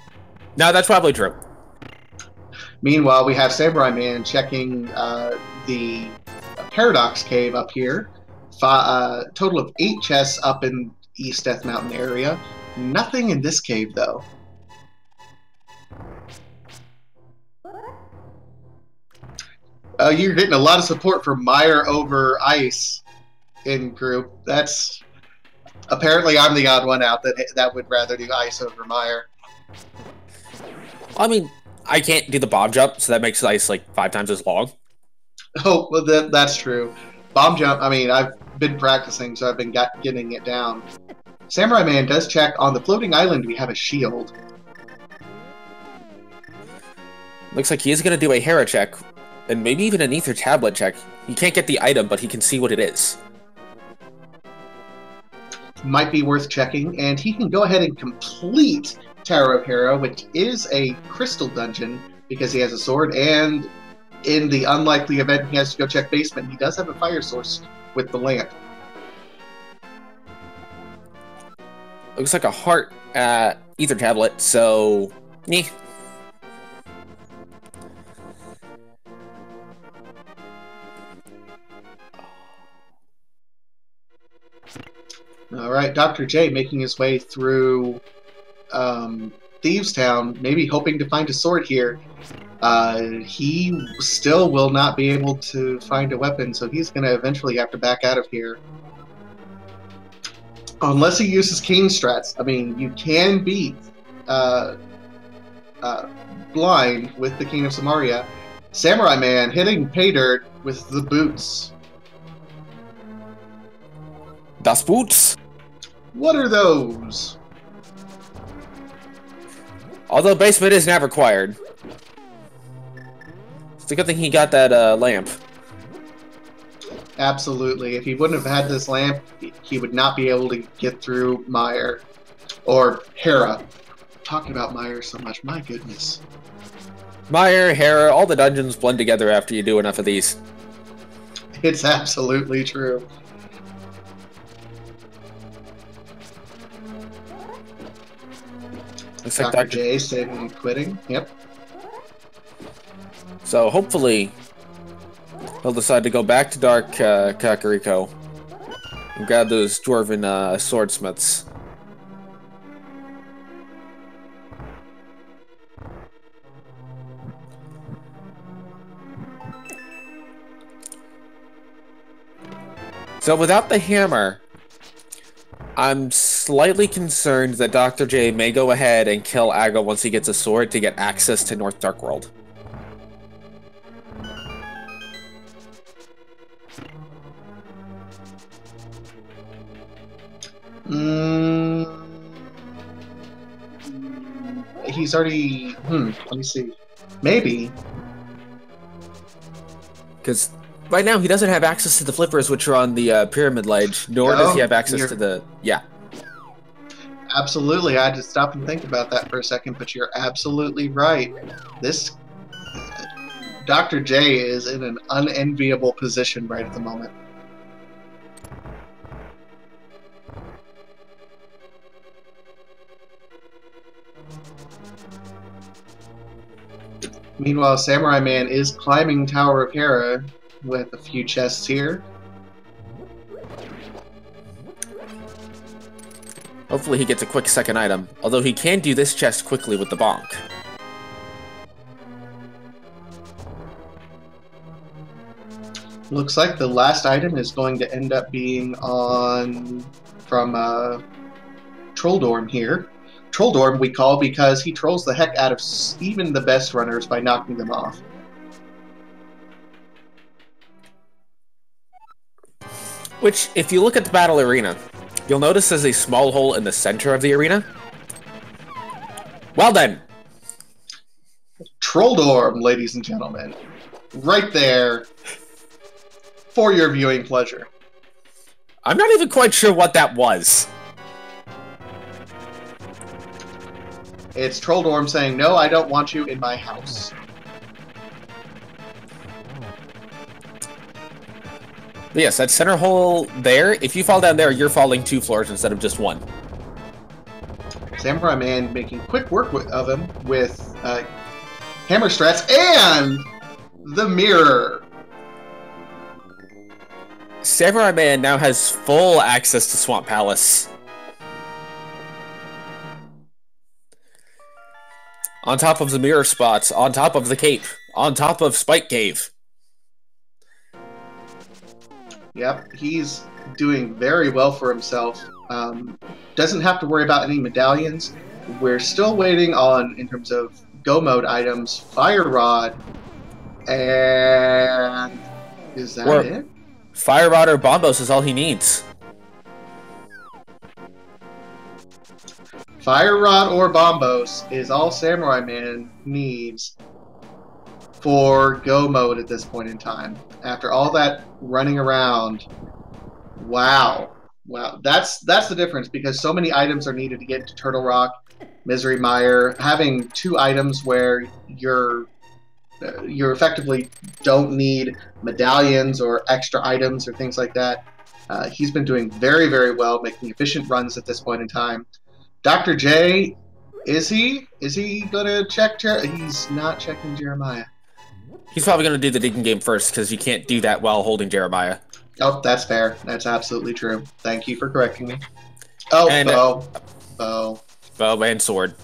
No, that's probably true. Meanwhile, we have Samura1man checking the Paradox Cave up here. Total of 8 chests up in East Death Mountain area. Nothing in this cave, though. You're getting a lot of support for Mire over Ice in group. That's... Apparently, I'm the odd one out that would rather do Ice over Mire. I mean, I can't do the bomb jump, so that makes Ice like 5 times as long. Oh, well, that's true. Bomb jump, I mean, I've been practicing, so I've been getting it down. Samura1man does check on the floating island. We have a shield. Looks like he is going to do a Hera check, and maybe even an Ether tablet check. He can't get the item, but he can see what it is. Might be worth checking, and he can go ahead and complete Tower of Hera, which is a crystal dungeon, because he has a sword, and in the unlikely event he has to go check basement, he does have a fire source with the lamp. Looks like a heart Ether tablet, so... Eh. Alright, Dr. J making his way through Thieves Town, maybe hoping to find a sword here. He still will not be able to find a weapon, so he's going to eventually have to back out of here. Unless he uses cane strats. I mean, you can beat Blind with the King of Samaria. Samura1man hitting pay dirt with the boots. Das Boots? What are those? Although basement is not required. It's a good thing he got that lamp. Absolutely. If he wouldn't have had this lamp, he would not be able to get through Mire. Or Hera. Talking about Mire so much, my goodness. Mire, Hera, all the dungeons blend together after you do enough of these. It's absolutely true. Looks like Dr. J saving and quitting. Yep. So hopefully he'll decide to go back to Dark Kakariko and grab those dwarven swordsmiths. So without the hammer, I'm slightly concerned that Dr. J may go ahead and kill Aga once he gets a sword to get access to North Dark World. He's already... let me see. Maybe. Because right now he doesn't have access to the flippers, which are on the pyramid ledge, nor does he have access to the... Yeah. Absolutely. I had to stop and think about that for a second, but you're absolutely right. This... Dr. J is in an unenviable position right at the moment. Meanwhile, Samura1man is climbing Tower of Hera with a few chests here. Hopefully he gets a quick second item, although he can do this chest quickly with the bonk. Looks like the last item is going to end up being on from Trolldorm here. Trolldorm we call because he trolls the heck out of even the best runners by knocking them off. Which, if you look at the battle arena, you'll notice there's a small hole in the center of the arena. Well then! Trolldorm, ladies and gentlemen. Right there. for your viewing pleasure. I'm not even quite sure what that was. It's Trolldorm saying, "No, I don't want you in my house." But yes, that center hole there, if you fall down there, you're falling 2 floors instead of just 1. Samura1man making quick work of him with hammer strats and the mirror. Samura1man now has full access to Swamp Palace. On top of the mirror spots, on top of the cape, on top of Spike Cave. Yep, he's doing very well for himself. Doesn't have to worry about any medallions. We're still waiting on, in terms of Go Mode items, Fire Rod, and is that it? Fire Rod or Bombos is all he needs. Fire Rod or Bombos is all Samura1man needs for Go Mode at this point in time. After all that running around, wow. That's the difference, because so many items are needed to get to Turtle Rock, Misery Mire. Having 2 items where you're effectively don't need medallions or extra items or things like that. He's been doing very, very well, making efficient runs at this point in time. Dr. J, is he gonna check? He's not checking Jeremiah. He's probably going to do the digging game first, because you can't do that while holding Jeremiah. Oh, that's fair. That's absolutely true. Thank you for correcting me. Oh, and, bow. Bow and sword.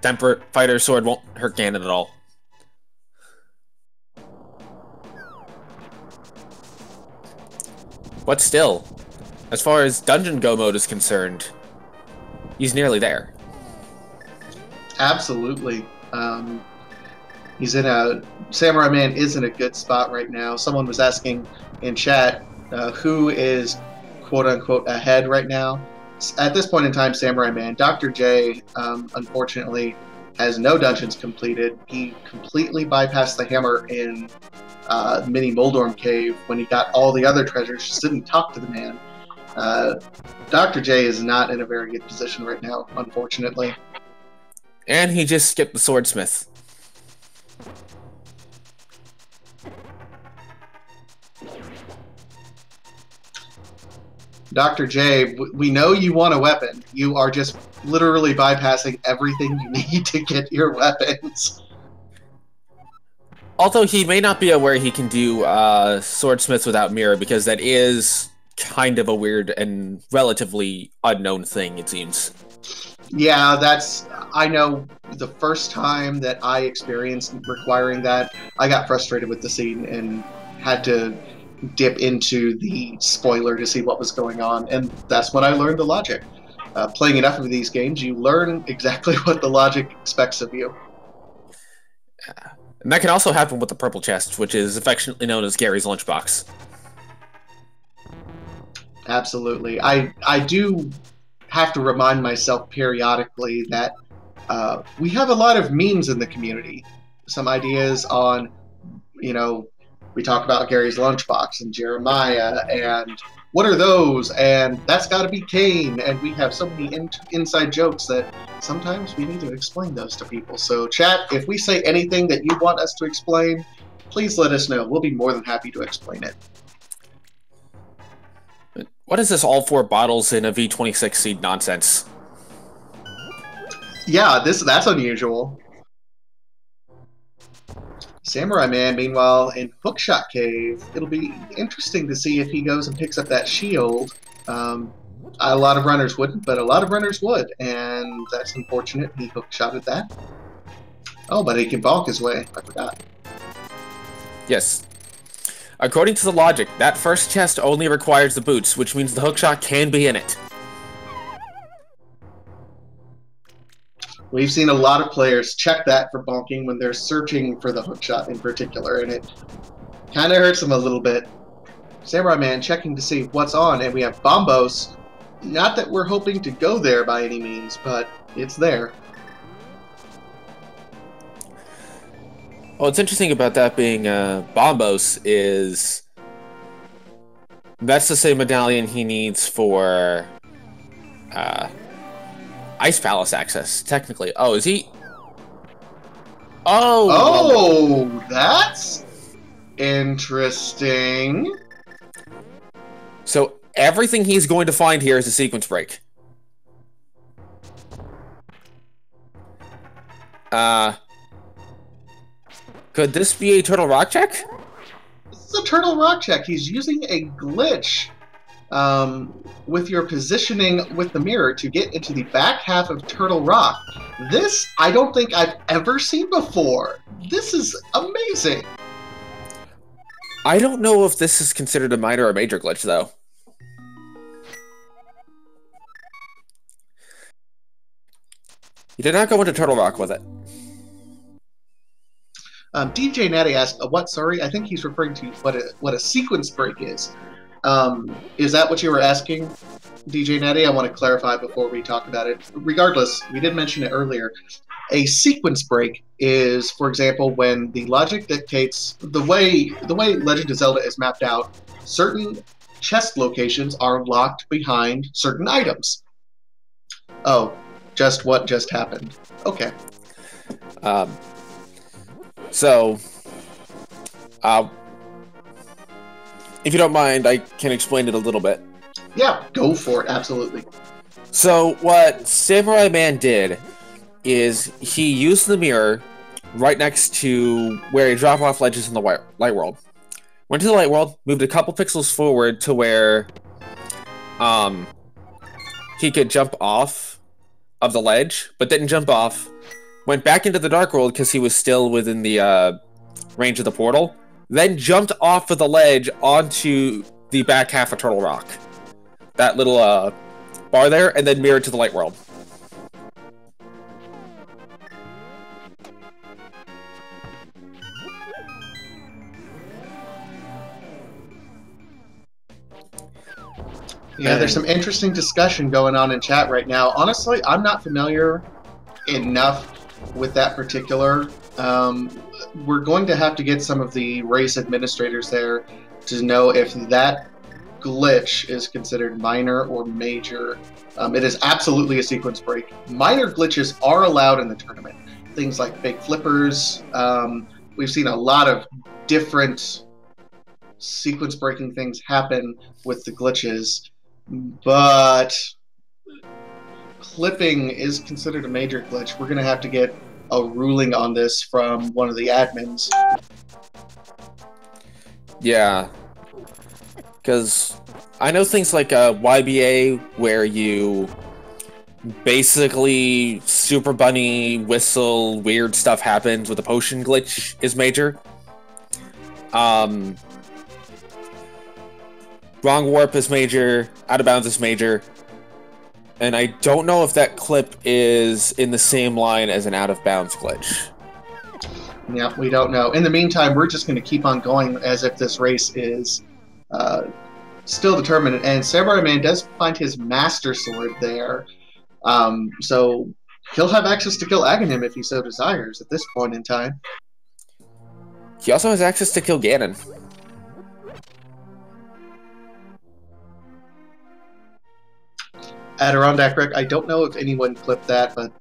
Temper fighter sword won't hurt Ganon at all. But still, as far as Dungeon Go Mode is concerned, he's nearly there. Absolutely. Samura1man is in a good spot right now. Someone was asking in chat who is quote-unquote ahead right now. At this point in time, Samura1man. Dr. J, unfortunately, has no dungeons completed. He completely bypassed the hammer in Mini Moldorm Cave when he got all the other treasures. Just didn't talk to the man. Dr. J is not in a very good position right now, unfortunately. And he just skipped the swordsmith. Dr. J, we know you want a weapon. You are just literally bypassing everything you need to get your weapons. Although he may not be aware he can do swordsmiths without mirror, because that is kind of a weird and relatively unknown thing, it seems. Yeah, I know the first time that I experienced requiring that, I got frustrated with the scene and had to dip into the spoiler to see what was going on, and that's when I learned the logic. Playing enough of these games, you learn exactly what the logic expects of you. And that can also happen with the purple chest, which is affectionately known as Gary's lunchbox. Absolutely. I do have to remind myself periodically that we have a lot of memes in the community. Some ideas on, we talk about Gary's lunchbox and Jeremiah and what are those, and that's got to be Kane, and we have so many inside jokes that sometimes we need to explain those to people. So chat, if we say anything that you want us to explain, please let us know. We'll be more than happy to explain it. What is this all 4 bottles in a V26 seed nonsense? Yeah, that's unusual. Samura1man, meanwhile, in Hookshot Cave, it'll be interesting to see if he goes and picks up that shield. A lot of runners wouldn't, but a lot of runners would, and that's unfortunate. He hookshotted that. Oh, but he can bonk his way. I forgot. Yes. According to the logic, that first chest only requires the boots, which means the hookshot can be in it. We've seen a lot of players check that for bonking when they're searching for the hookshot in particular, and it kind of hurts them a little bit. Samura1man checking to see what's on, and we have Bombos. Not that we're hoping to go there by any means, but it's there. what's interesting about that being Bombos is that's the same medallion he needs for Ice Palace access, technically. Oh, is he? Oh! Oh, that's interesting. So everything he's going to find here is a sequence break. Could this be a Turtle Rock check? This is a Turtle Rock check. He's using a glitch with your positioning with the mirror to get into the back half of Turtle Rock. This, I don't think I've ever seen before. This is amazing. I don't know if this is considered a minor or major glitch, though. You did not go into Turtle Rock with it. DJ Natty asked, what, sorry? I think he's referring to what a sequence break is. Is that what you were asking, DJ Natty? I want to clarify before we talk about it. Regardless, we did mention it earlier. A sequence break is, for example, when the logic dictates the way Legend of Zelda is mapped out, certain chest locations are locked behind certain items. Oh, just what just happened. Okay. So, if you don't mind, I can explain it a little bit. Yeah, go for it, absolutely. So, what Samura1man did is he used the mirror right next to where he dropped off ledges in the light world. Went to the light world, moved a couple pixels forward to where he could jump off of the ledge, but didn't jump off. Went back into the dark world because he was still within the range of the portal. Then jumped off of the ledge onto the back half of Turtle Rock. That little bar there, and then mirrored to the light world. Yeah, there's some interesting discussion going on in chat right now. Honestly, I'm not familiar enough with that particular. We're going to have to get some of the race administrators there to know if that glitch is considered minor or major. It is absolutely a sequence break. Minor glitches are allowed in the tournament. Things like big flippers. We've seen a lot of different sequence breaking things happen with the glitches, but clipping is considered a major glitch. We're going to have to get a ruling on this from one of the admins. Yeah. Because I know things like YBA, where you basically Super Bunny whistle, weird stuff happens with a potion glitch is major. Wrong warp is major, out of bounds is major. And I don't know if that clip is in the same line as an out of bounds glitch. Yeah, we don't know. In the meantime, we're just going to keep on going as if this race is still determined. And Samura1man does find his Master Sword there. So he'll have access to kill Aghanim if he so desires at this point in time. He also has access to kill Ganon. Adirondack Rick, I don't know if anyone clipped that, but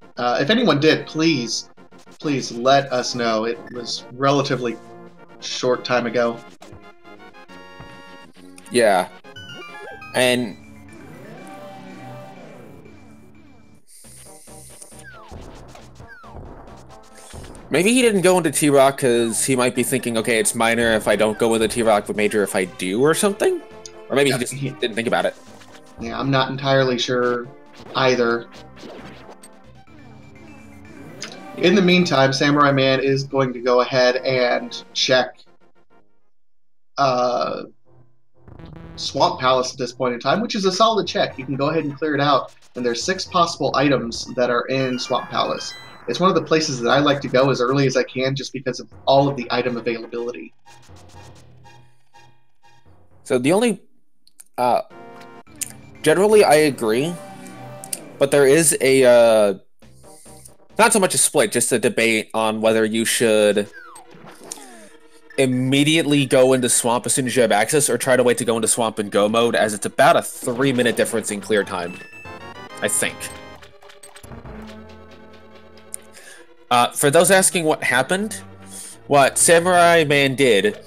if anyone did, please let us know. It was relatively short time ago. Yeah. And maybe he didn't go into T-Rock because he might be thinking, okay, it's minor if I don't go into T-Rock, but major if I do or something? Or maybe he just didn't think about it. Yeah, I'm not entirely sure either. In the meantime, Samura1man is going to go ahead and check Swamp Palace at this point in time, which is a solid check. You can go ahead and clear it out, and there's 6 possible items that are in Swamp Palace. It's one of the places that I like to go as early as I can just because of all of the item availability. So the only... generally, I agree, but there is a, not so much a split, just a debate on whether you should immediately go into Swamp as soon as you have access, or try to wait to go into Swamp and Go mode, as it's about a 3-minute difference in clear time, I think. For those asking what happened, what Samura1man did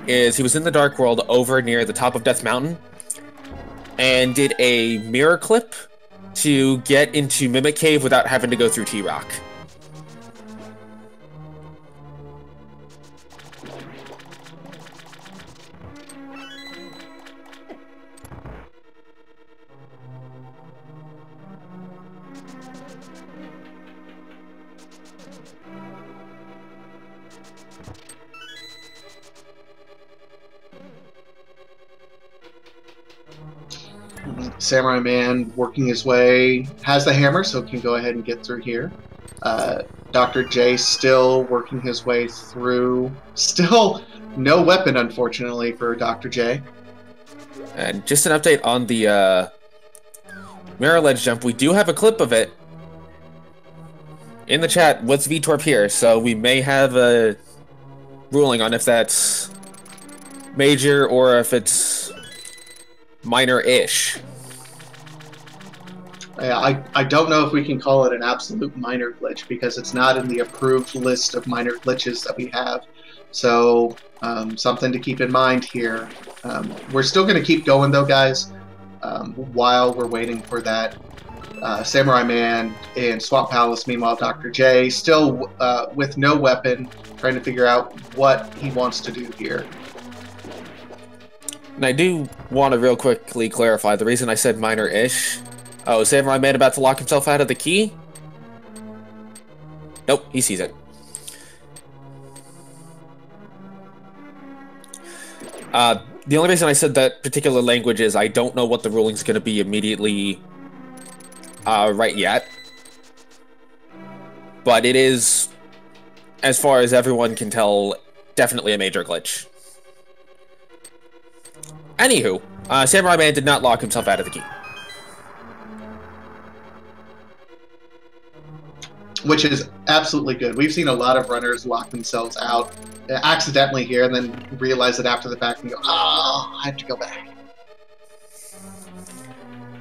is he was in the Dark World over near the top of Death Mountain and did a mirror clip to get into Mimic Cave without having to go through T-Rock. Samura1man working his way, has the hammer, so can go ahead and get through here. Dr. J still working his way through. Still no weapon, unfortunately, for Dr. J. And just an update on the mirror ledge jump. We do have a clip of it in the chat with VTorp here, so we may have a ruling on if that's major or if it's minor-ish. I don't know if we can call it an absolute minor glitch because it's not in the approved list of minor glitches that we have. So something to keep in mind here. We're still going to keep going though, guys, while we're waiting for that Samura1man in Swamp Palace. Meanwhile, Dr. J still with no weapon, trying to figure out what he wants to do here. And I do want to real quickly clarify the reason I said minor-ish. Oh, is Samura1man about to lock himself out of the key? Nope, he sees it. The only reason I said that particular language is I don't know what the ruling's going to be immediately right yet. But it is, as far as everyone can tell, definitely a major glitch. Anywho, Samura1man did not lock himself out of the key. Which is absolutely good. We've seen a lot of runners lock themselves out accidentally here and then realize it after the fact and go, oh, I have to go back.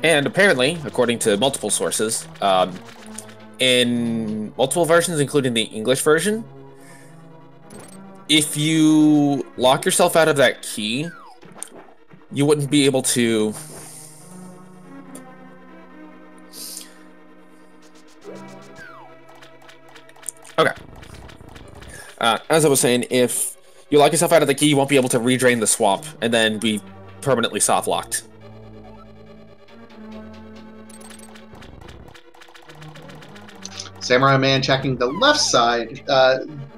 And apparently, according to multiple sources, in multiple versions, including the English version, if you lock yourself out of that key, you wouldn't be able to... Okay. As I was saying, if you lock yourself out of the key, you won't be able to redrain the swamp and then be permanently soft-locked. Samura1man checking the left side.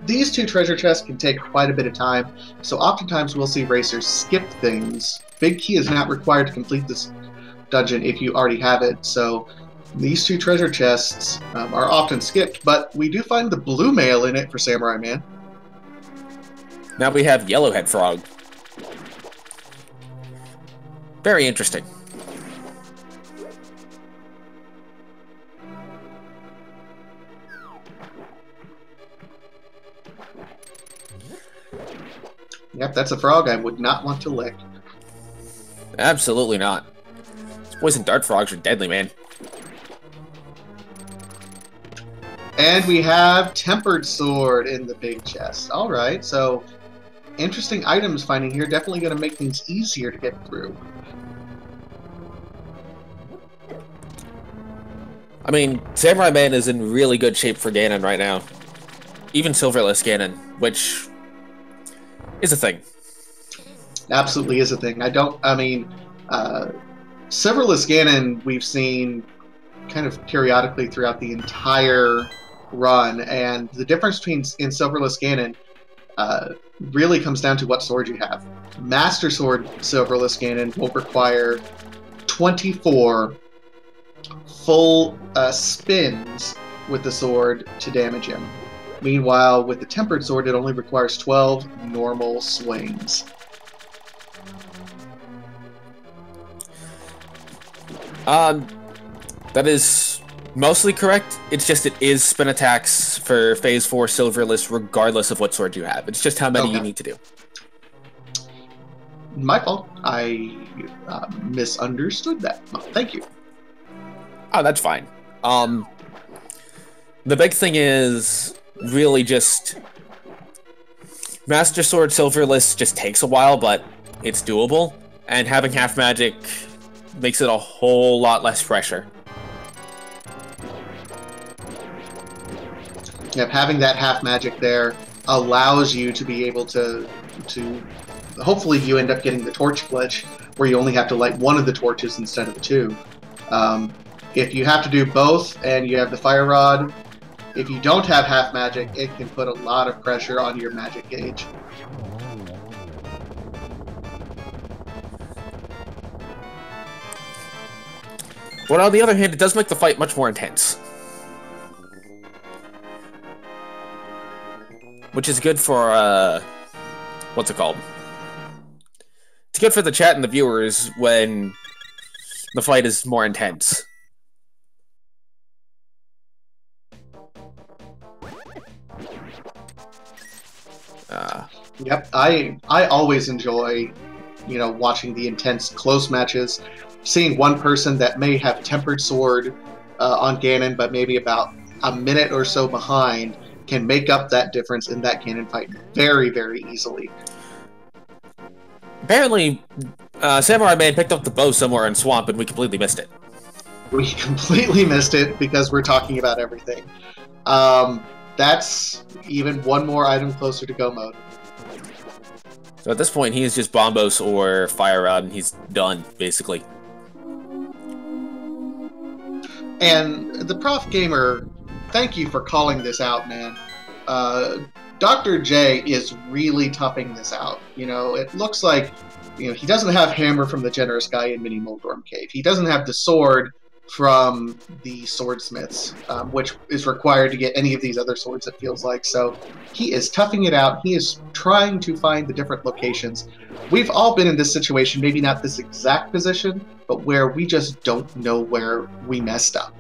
These two treasure chests can take quite a bit of time, so oftentimes we'll see racers skip things. Big key is not required to complete this dungeon if you already have it, so these two treasure chests are often skipped, but we do find the blue mail in it for Samura1man. Now we have Yellowhead Frog. Very interesting. Yep, that's a frog I would not want to lick. Absolutely not. These poison dart frogs are deadly, man. And we have Tempered Sword in the big chest. Alright, so interesting items finding here. Definitely going to make things easier to get through. I mean, Samura1man is in really good shape for Ganon right now. Even Silverless Ganon, which is a thing. Absolutely is a thing. Silverless Ganon we've seen kind of periodically throughout the entire run, and the difference between in Silverless Ganon really comes down to what sword you have. Master Sword Silverless Ganon will require 24 full spins with the sword to damage him. Meanwhile, with the Tempered Sword, it only requires 12 normal swings. That is mostly correct. It's just it is spin attacks for Phase 4 Silverless regardless of what sword you have. It's just how many you need to do. My fault. I misunderstood that. Thank you. Oh, that's fine. The big thing is really just Master Sword Silverless just takes a while, but it's doable, and having half magic makes it a whole lot less pressure. Yep, having that half magic there allows you to be able to hopefully you end up getting the torch glitch where you only have to light one of the torches instead of the two. If you have to do both and you have the fire rod, if you don't have half magic, it can put a lot of pressure on your magic gauge. But on the other hand, it does make the fight much more intense. Which is good for, what's it called? It's good for the chat and the viewers when the fight is more intense. Yep, I always enjoy, watching the intense close matches, seeing one person that may have tempered sword on Ganon, but maybe about a minute or so behind, can make up that difference in that Ganon fight very, very easily. Apparently, Samura1man picked up the bow somewhere in Swamp, and we completely missed it. We completely missed it because we're talking about everything. That's even one more item closer to go mode. So at this point, he is just Bombos or Fire Rod, and he's done, basically. And the Prof Gamer, thank you for calling this out, man. Dr. J is really toughing this out. It looks like, he doesn't have Hammer from the Generous Guy in Mini Moldorm Cave. He doesn't have the sword from the swordsmiths, which is required to get any of these other swords, it feels like. So he is toughing it out. He is trying to find the different locations. We've all been in this situation, maybe not this exact position, but where we just don't know where we messed up.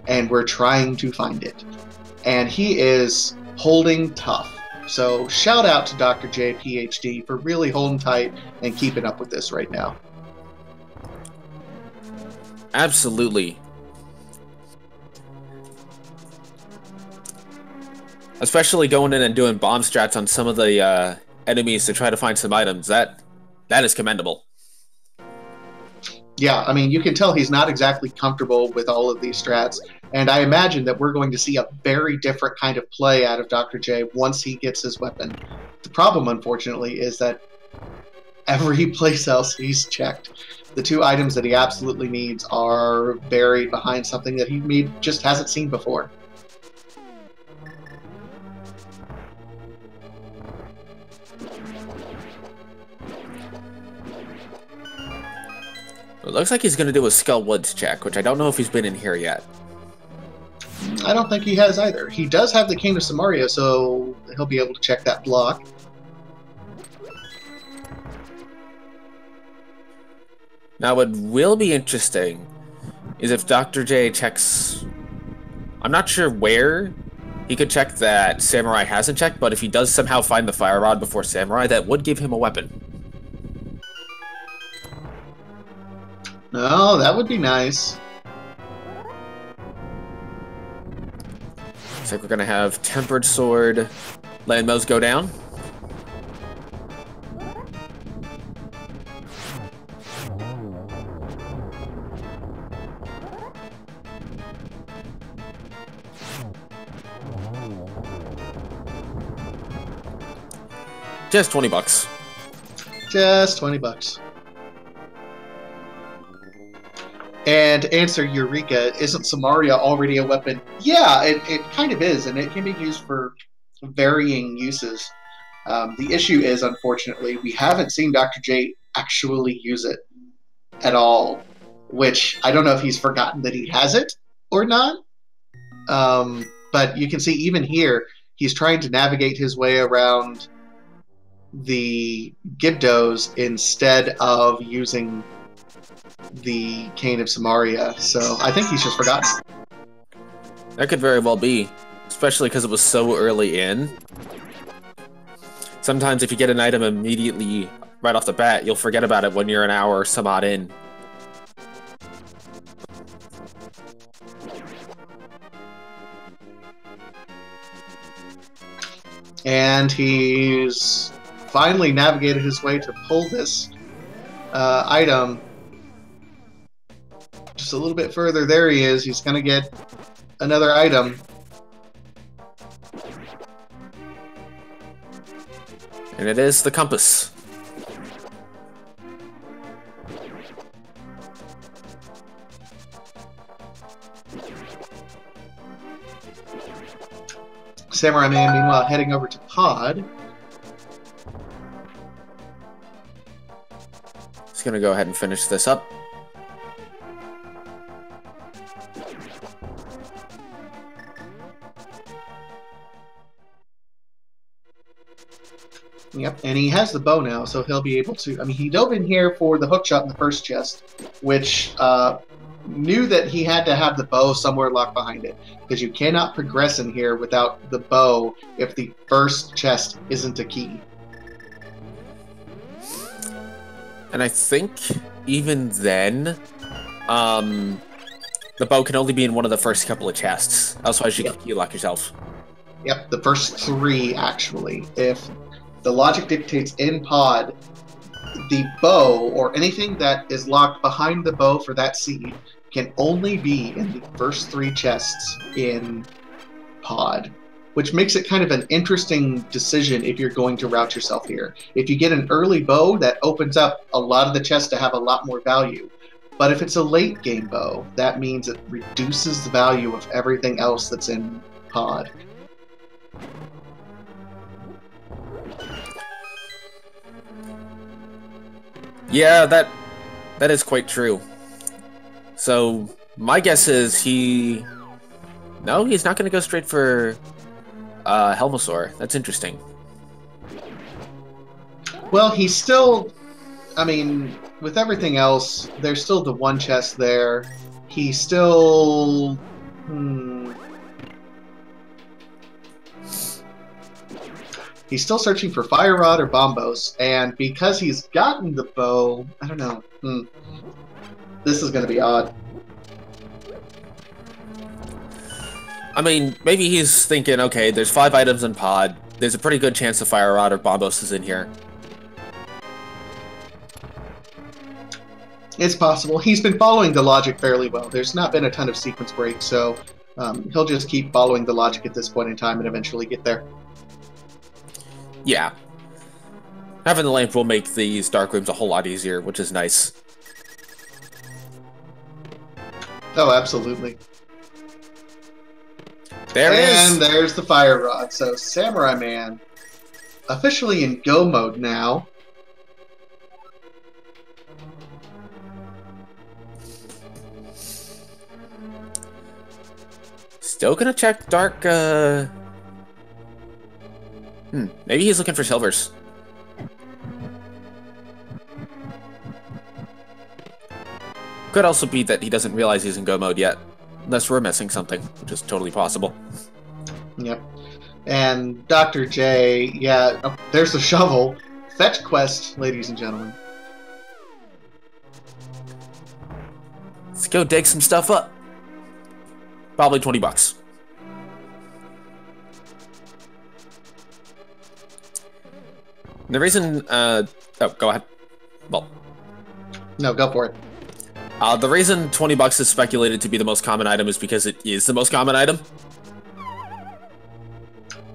And we're trying to find it. And he is holding tough. So shout out to Dr. J, PhD, for really holding tight and keeping up with this right now. Absolutely. Especially going in and doing bomb strats on some of the enemies to try to find some items. That is commendable. Yeah, I mean, you can tell he's not exactly comfortable with all of these strats, and I imagine that we're going to see a very different kind of play out of Dr. J once he gets his weapon. The problem, unfortunately, is that every place else he's checked, the two items that he absolutely needs are buried behind something that he just hasn't seen before. It looks like he's going to do a Skull Woods check, which I don't know if he's been in here yet. I don't think he has either. He does have the King of Samaria, so he'll be able to check that block. Now, what will be interesting is if Dr. J checks... I'm not sure where he could check that Samurai hasn't checked, but if he does somehow find the Fire Rod before Samurai, that would give him a weapon. Oh, that would be nice. Looks like we're going to have Tempered Sword Landmos go down. Just 20 bucks. Just 20 bucks. And to answer Eureka, isn't Samaria already a weapon? Yeah, it kind of is, and it can be used for varying uses. The issue is, unfortunately, we haven't seen Dr. J actually use it at all, which I don't know if he's forgotten that he has it or not. But you can see even here, he's trying to navigate his way around the Gibdos instead of using the Cane of Samaria, so I think he's just forgotten. That could very well be, especially because it was so early in. Sometimes if you get an item immediately right off the bat, you'll forget about it when you're an hour or some odd in. And he's finally navigated his way to pull this item just a little bit further. There he is. He's going to get another item. And it is the compass. Samura1man, meanwhile, heading over to Pod. Just gonna go ahead and finish this up. Yep, and he has the bow now, so he'll be able to... I mean, he dove in here for the hook shot in the first chest, which knew that he had to have the bow somewhere locked behind it, because you cannot progress in here without the bow if the first chest isn't a key. And I think even then, the bow can only be in one of the first couple of chests. Otherwise, you lock yourself. Yep, the first 3, actually. If the logic dictates in Pod, the bow, or anything that is locked behind the bow for that seed, can only be in the first 3 chests in Pod. Which makes it kind of an interesting decision if you're going to route yourself here. If you get an early bow, that opens up a lot of the chests to have a lot more value. But if it's a late game bow, that means it reduces the value of everything else that's in Pod. Yeah, that is quite true. So my guess is no, he's not going to go straight for Helmosaur. That's interesting. Well, he's still... I mean, with everything else, there's still the one chest there. He's still... He's still searching for Fire Rod or Bombos, and because he's gotten the bow, I don't know. This is going to be odd. I mean, maybe he's thinking, okay, there's 5 items in Pod. There's a pretty good chance the Fire Rod or Bombos is in here. It's possible. He's been following the logic fairly well. There's not been a ton of sequence breaks, so he'll just keep following the logic at this point in time and eventually get there. Yeah. Having the lamp will make these dark rooms a whole lot easier, which is nice. Oh, absolutely. There it is. And there's the Fire Rod. So Samura1man officially in go mode now. Still gonna check dark, maybe he's looking for silvers. Could also be that he doesn't realize he's in go mode yet. Unless we're missing something, which is totally possible. Yep. And Dr. J, yeah, oh, there's the shovel. Fetch quest, ladies and gentlemen. Let's go dig some stuff up. Probably 20 bucks. The reason, oh, go ahead. Well. No, go for it. The reason 20 bucks is speculated to be the most common item is because it is the most common item.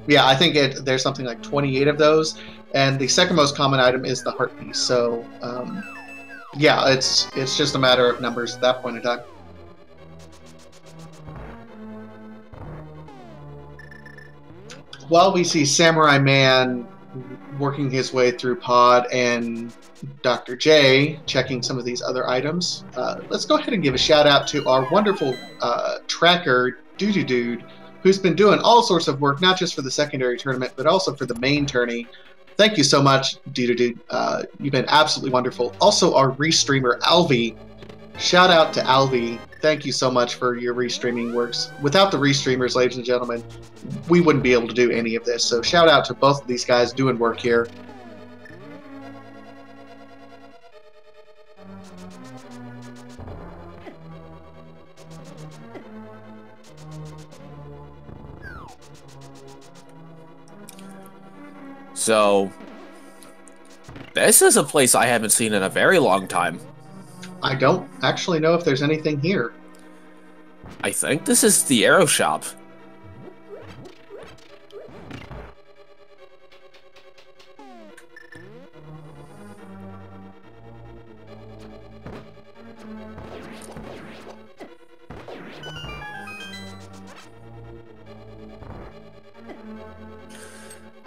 Yeah, I think there's something like 28 of those, and the second most common item is the heart piece. So, yeah, it's just a matter of numbers at that point in time. While we see Samura1man working his way through Pod and Dr. J checking some of these other items, let's go ahead and give a shout out to our wonderful tracker, Dude, who's been doing all sorts of work, not just for the secondary tournament, but also for the main tourney. Thank you so much, Dude. You've been absolutely wonderful. Also, our restreamer, Alvi. Shout out to Alvi. Thank you so much for your restreaming works. Without the restreamers, ladies and gentlemen, we wouldn't be able to do any of this. So shout out to both of these guys doing work here. So, this is a place I haven't seen in a very long time. I don't actually know if there's anything here. I think this is the arrow shop.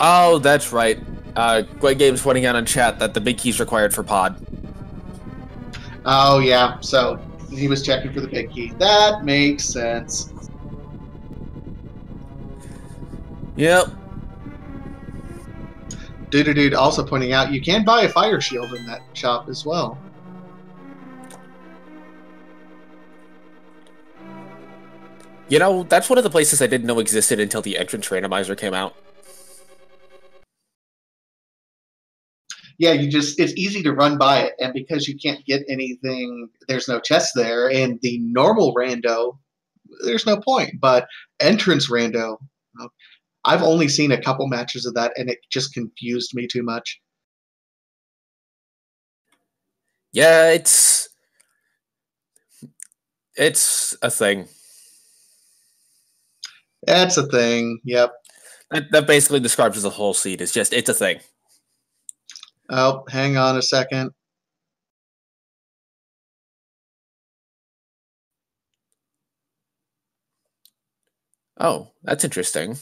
Oh, that's right. Gway Game's pointing out in chat that the big key's required for pod. Oh, yeah. So he was checking for the big key. That makes sense. Yep. Dude also pointing out you can buy a fire shield in that shop as well. You know, that's one of the places I didn't know existed until the entrance randomizer came out. Yeah, it's easy to run by it, and because you can't get anything, there's no chest there, and the normal rando, there's no point, but entrance rando, I've only seen a couple matches of that, and it just confused me too much. Yeah, it's a thing. That's a thing, yep. That basically describes the whole seed. It's a thing. Oh, hang on a second. Oh, that's interesting.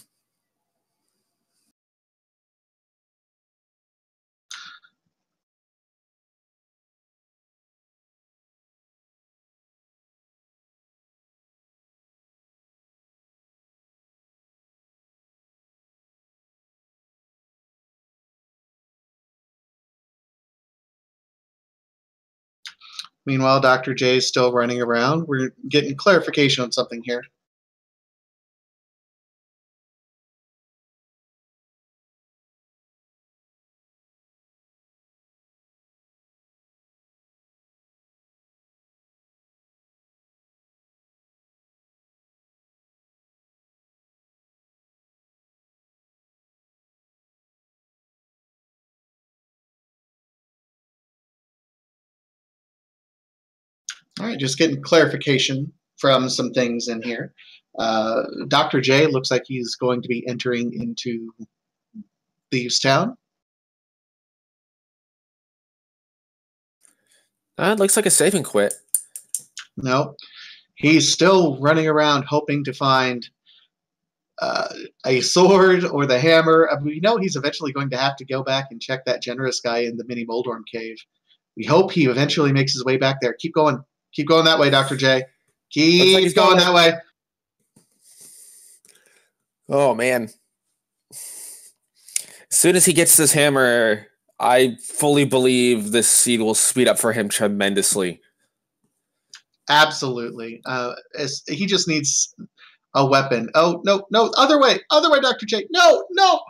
Meanwhile, Dr. J is still running around. We're getting clarification on something here. All right, just getting clarification from some things in here. Dr. J looks like he's going to be entering into Thieves Town. It looks like a save and quit. No, he's still running around hoping to find a sword or the hammer. We know he's eventually going to have to go back and check that generous guy in the mini Moldorm cave. We hope he eventually makes his way back there. Keep going that way, Dr. J. Keep going that way. Oh, man. As soon as he gets this hammer, I fully believe this seed will speed up for him tremendously. Absolutely. He just needs a weapon. Oh, no, other way, Dr. J. No.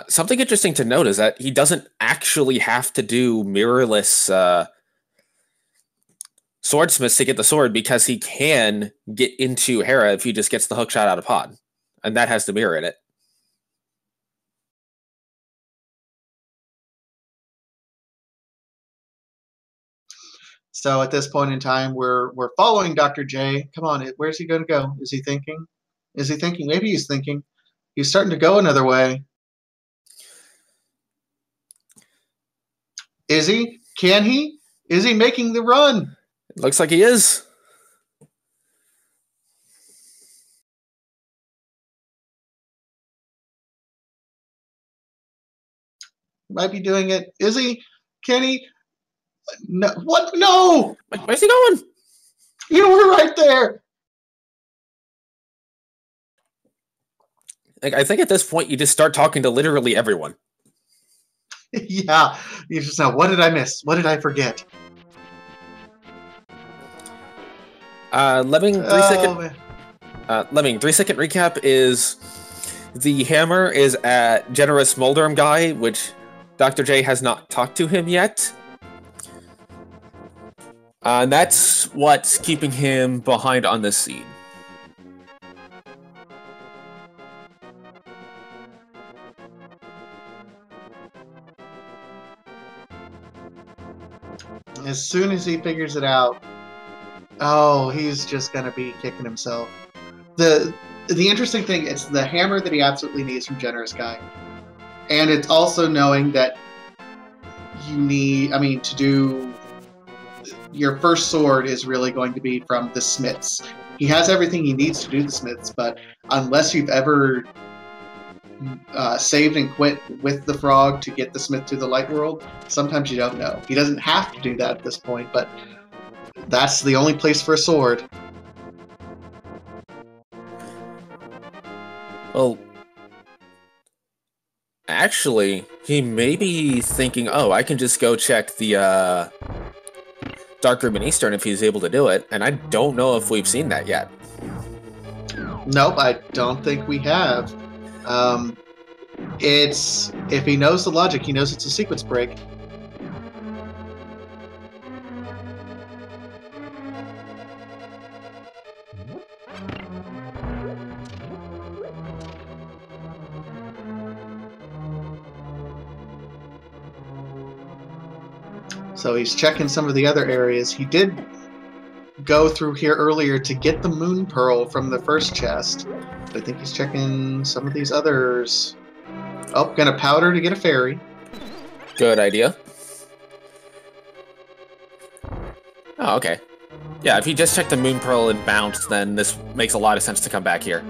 Something interesting to note is that he doesn't actually have to do mirrorless swordsmiths to get the sword, because he can get into Hera if he just gets the hook shot out of pod, and that has the mirror in it. So at this point in time, we're following Dr. J. Come on, where's he going to go? Is he thinking? Maybe he's thinking. He's starting to go another way. Is he? Can he? Is he making the run? It looks like he is. Might be doing it. Is he? Can he? No. What? No! Where's he going? You were right there. I think at this point you just start talking to literally everyone. Yeah. You just know, what did I miss? What did I forget? Lemming, 3-second. Lemming, 3-second recap is the hammer is at Generous Moldorm guy, which Dr. J has not talked to him yet. And that's what's keeping him behind on this scene. As soon as he figures it out, oh, he's just gonna be kicking himself. The interesting thing, it's the hammer that he absolutely needs from Generous Guy. And it's also knowing that you need, I mean, to do your first sword is really going to be from the Smiths. He has everything he needs to do the Smiths, but unless you've ever saved and quit with the frog to get the Smith to the light world, sometimes you don't know. He doesn't have to do that at this point, but that's the only place for a sword. Well, actually, he may be thinking, oh, I can just go check the Dark Room in Eastern if he's able to do it, and I don't know if we've seen that yet. Nope, I don't think we have. It's, if he knows the logic, he knows it's a sequence break. So he's checking some of the other areas. He did go through here earlier to get the Moon Pearl from the first chest. But I think he's checking some of these others. Oh, gonna powder to get a fairy. Good idea. Oh, okay. Yeah, if he just checked the Moon Pearl and bounced, then this makes a lot of sense to come back here.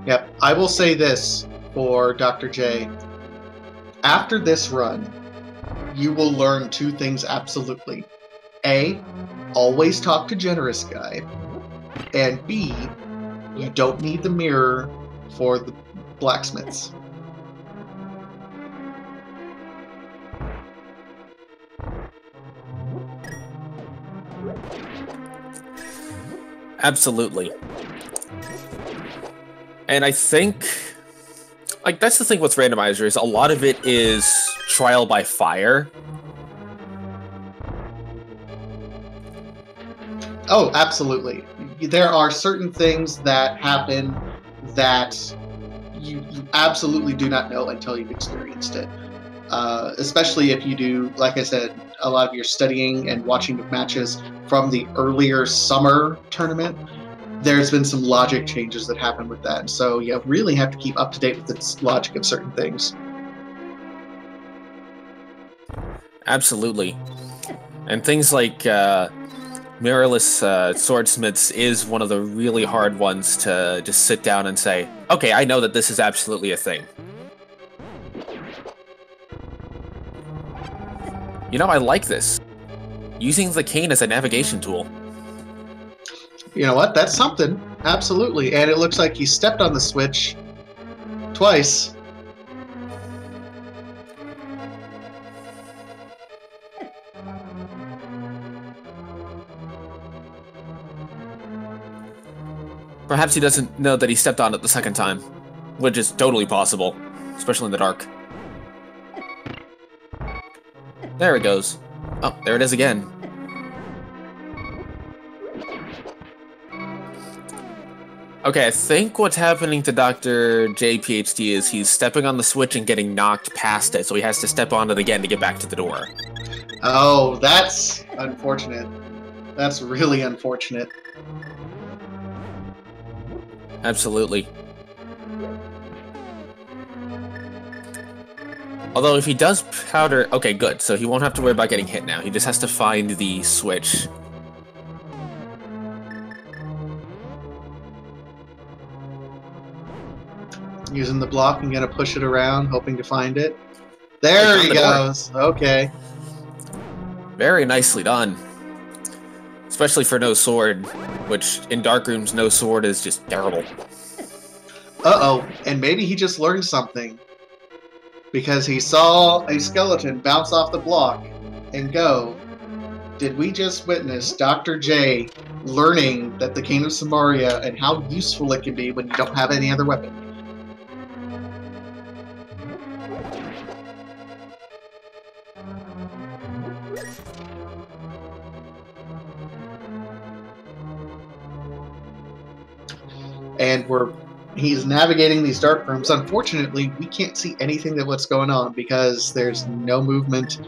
Yep, I will say this for Dr. J. After this run, you will learn two things absolutely. A, always talk to Generous Guy. And B, you don't need the mirror for the blacksmiths. Absolutely. And I think, like, that's the thing with Randomizer, is a lot of it is trial by fire. Oh, absolutely. There are certain things that happen that you absolutely do not know until you've experienced it. Especially if you do, like I said, a lot of your studying and watching of matches from the earlier summer tournament. There's been some logic changes that happen with that. So you really have to keep up to date with the logic of certain things. Absolutely. And things like mirrorless swordsmiths is one of the really hard ones to just sit down and say, okay, I know that this is absolutely a thing. You know, I like this. Using the cane as a navigation tool. You know what? That's something. Absolutely. And it looks like he stepped on the switch twice. Perhaps he doesn't know that he stepped on it the second time, which is totally possible, especially in the dark. There it goes. Oh, there it is again. Okay, I think what's happening to Dr. JayPhD is he's stepping on the switch and getting knocked past it, so he has to step on it again to get back to the door. Oh, that's unfortunate. That's really unfortunate. Absolutely. Although if he does powder... Okay, good. So he won't have to worry about getting hit now. He just has to find the switch. Using the block and gonna push it around, hoping to find it. There he goes. Okay. Very nicely done. Especially for no sword, which in Dark Rooms, no sword is just terrible. Uh-oh, and maybe he just learned something. Because he saw a skeleton bounce off the block and go. Did we just witness Dr. J learning that the Cane of Samaria and how useful it can be when you don't have any other weapon? And he's navigating these dark rooms. Unfortunately, we can't see anything of what's going on because there's no movement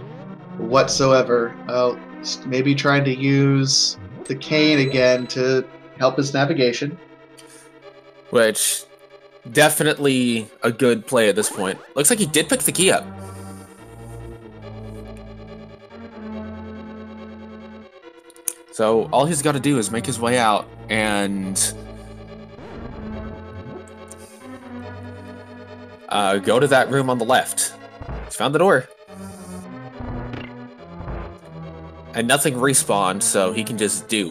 whatsoever. Maybe trying to use the cane again to help his navigation. Which, definitely a good play at this point. Looks like he did pick the key up. So all he's got to do is make his way out and go to that room on the left. He's found the door. And nothing respawned, so he can just do.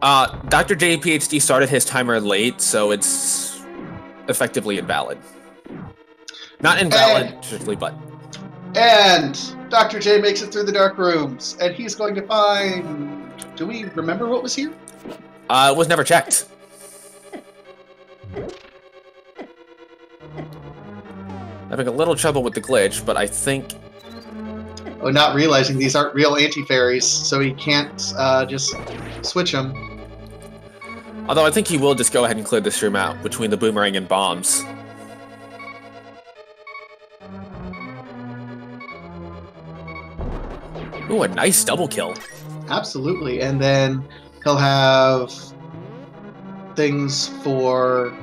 drjayphd started his timer late, so it's effectively invalid. Not invalid, strictly, but... And Dr. J makes it through the dark rooms, and he's going to find... Do we remember what was here? It was never checked. Having a little trouble with the glitch, but I think... Oh, not realizing these aren't real anti-fairies, so he can't just switch them. Although I think he will just go ahead and clear this room out between the boomerang and bombs. Ooh, a nice double kill. Absolutely, and then he'll have things for...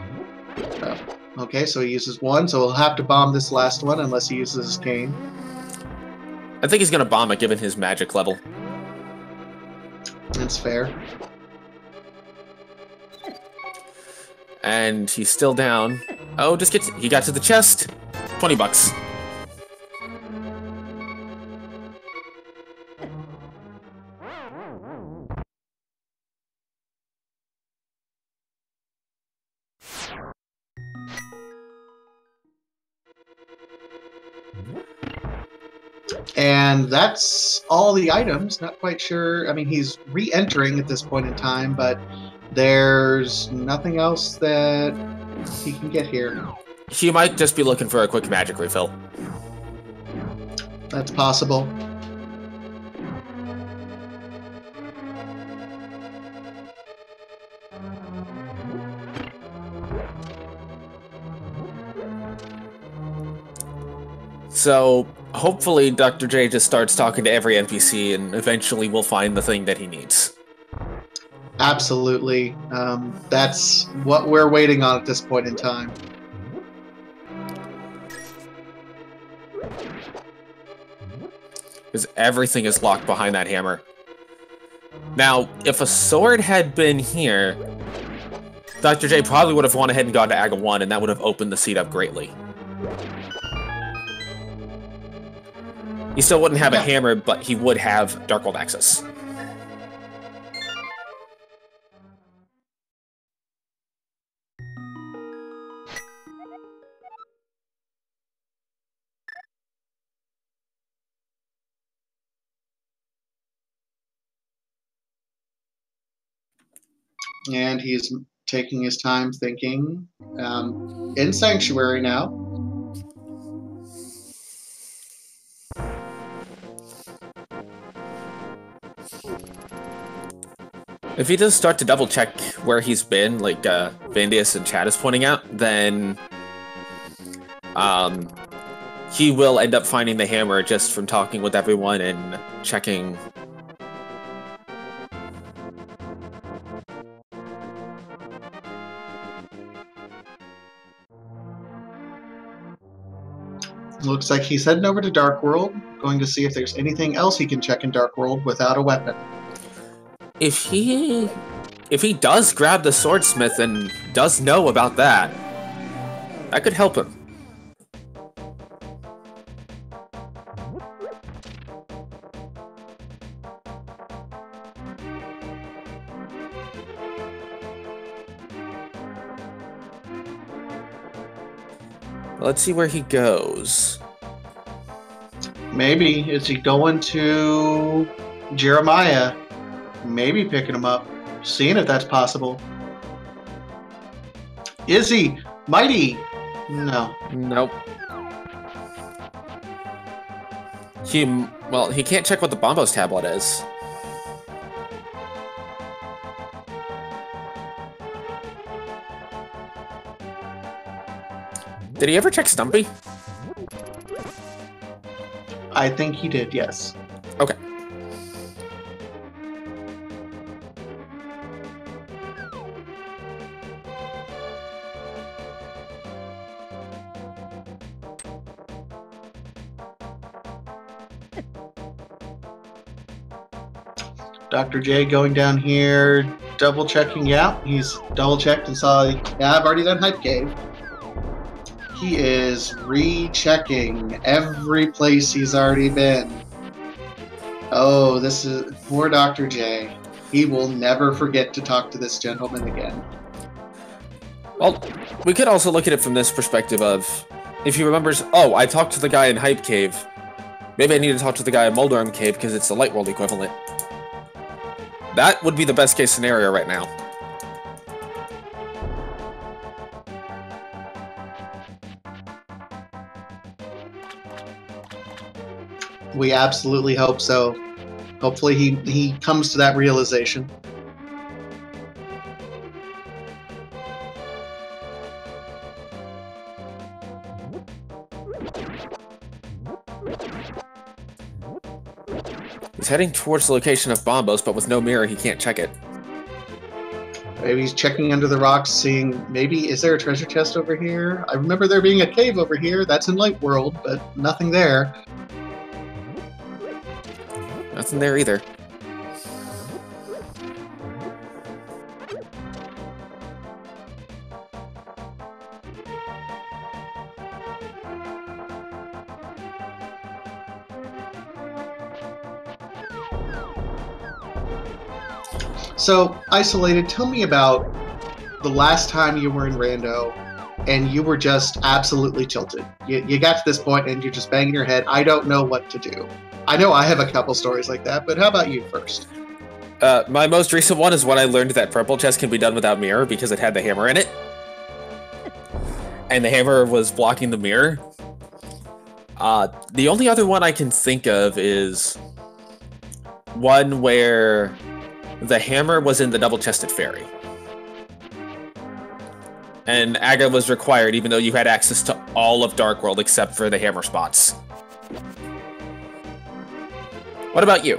okay, so he uses one, so he'll have to bomb this last one unless he uses his cane. I think he's going to bomb it given his magic level. That's fair. And he's still down. Oh, he got to the chest. 20 bucks. And that's all the items. Not quite sure. I mean, he's re-entering at this point in time, but there's nothing else that he can get here. He might just be looking for a quick magic refill. That's possible. So, hopefully Dr. J just starts talking to every NPC and eventually we'll find the thing that he needs. Absolutely. That's what we're waiting on at this point in time. Because everything is locked behind that hammer. Now, if a sword had been here, Dr. J probably would have gone ahead and gone to AGA 1 and that would have opened the seat up greatly. He still wouldn't have a hammer, but he would have Darkworld access. And he's taking his time thinking. In Sanctuary now. If he does start to double check where he's been, like Vandius and Chad is pointing out, then he will end up finding the hammer just from talking with everyone and checking. Looks like he's heading over to Dark World, going to see if there's anything else he can check in Dark World without a weapon. If he does grab the swordsmith and does know about that, that could help him. Let's see where he goes. Maybe. Is he going to Jeremiah? Maybe picking him up. Seeing if that's possible. Is he? Might he? No. Nope. He can't check what the Bombos tablet is. Did he ever check Stumpy? I think he did, yes. Okay. Dr. J going down here, double checking. Yeah, he's double checked and saw, yeah, I've already done Hype Cave. He is rechecking every place he's already been. Oh, this is poor Dr. J. He will never forget to talk to this gentleman again. Well, we could also look at it from this perspective of, if he remembers, oh, I talked to the guy in Hype Cave. Maybe I need to talk to the guy in Moldarm Cave because it's the Light World equivalent. That would be the best case scenario right now. We absolutely hope so. Hopefully he comes to that realization. He's heading towards the location of Bombos, but with no mirror, he can't check it. Maybe he's checking under the rocks, seeing, maybe, is there a treasure chest over here? I remember there being a cave over here. That's in Light World, but nothing there. Nothing there either. So, Isolated, tell me about the last time you were in Rando and you were just absolutely tilted. You got to this point and you're just banging your head, I don't know what to do. I know I have a couple stories like that, but how about you first? My most recent one is when I learned that purple chest can be done without mirror because it had the hammer in it. And the hammer was blocking the mirror. The only other one I can think of is one where the hammer was in the double-chested fairy. And Aga was required even though you had access to all of Dark World except for the hammer spots. What about you?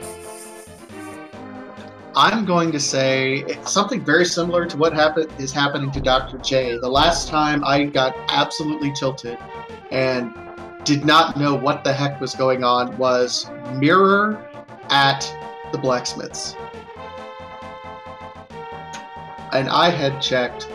I'm going to say something very similar to what is happening to Dr. J. The last time I got absolutely tilted and did not know what the heck was going on was mirror at the blacksmiths. And I had checked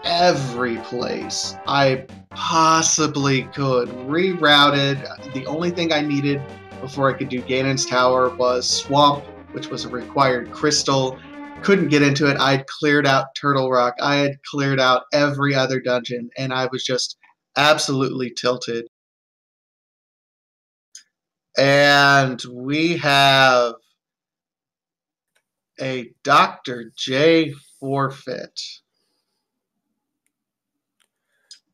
every place I possibly could, rerouted. The only thing I needed before I could do Ganon's Tower was Swamp, which was a required crystal. Couldn't get into it. I'd cleared out Turtle Rock. I had cleared out every other dungeon, and I was just absolutely tilted. And we have a Dr. J forfeit.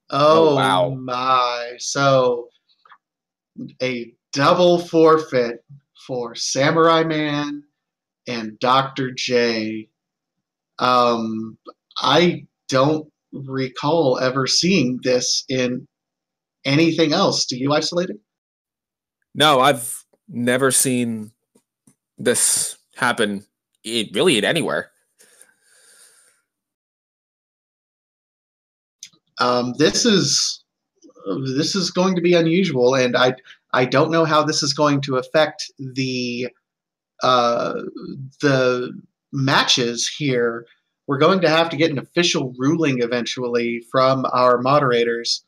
Oh, wow. My. So, a double forfeit for Samura1man and Dr. J. I don't recall ever seeing this in anything else. Do you, Isolated? No, I've never seen this happen really anywhere. This is going to be unusual, and I don't know how this is going to affect the matches here. We're going to have to get an official ruling eventually from our moderators.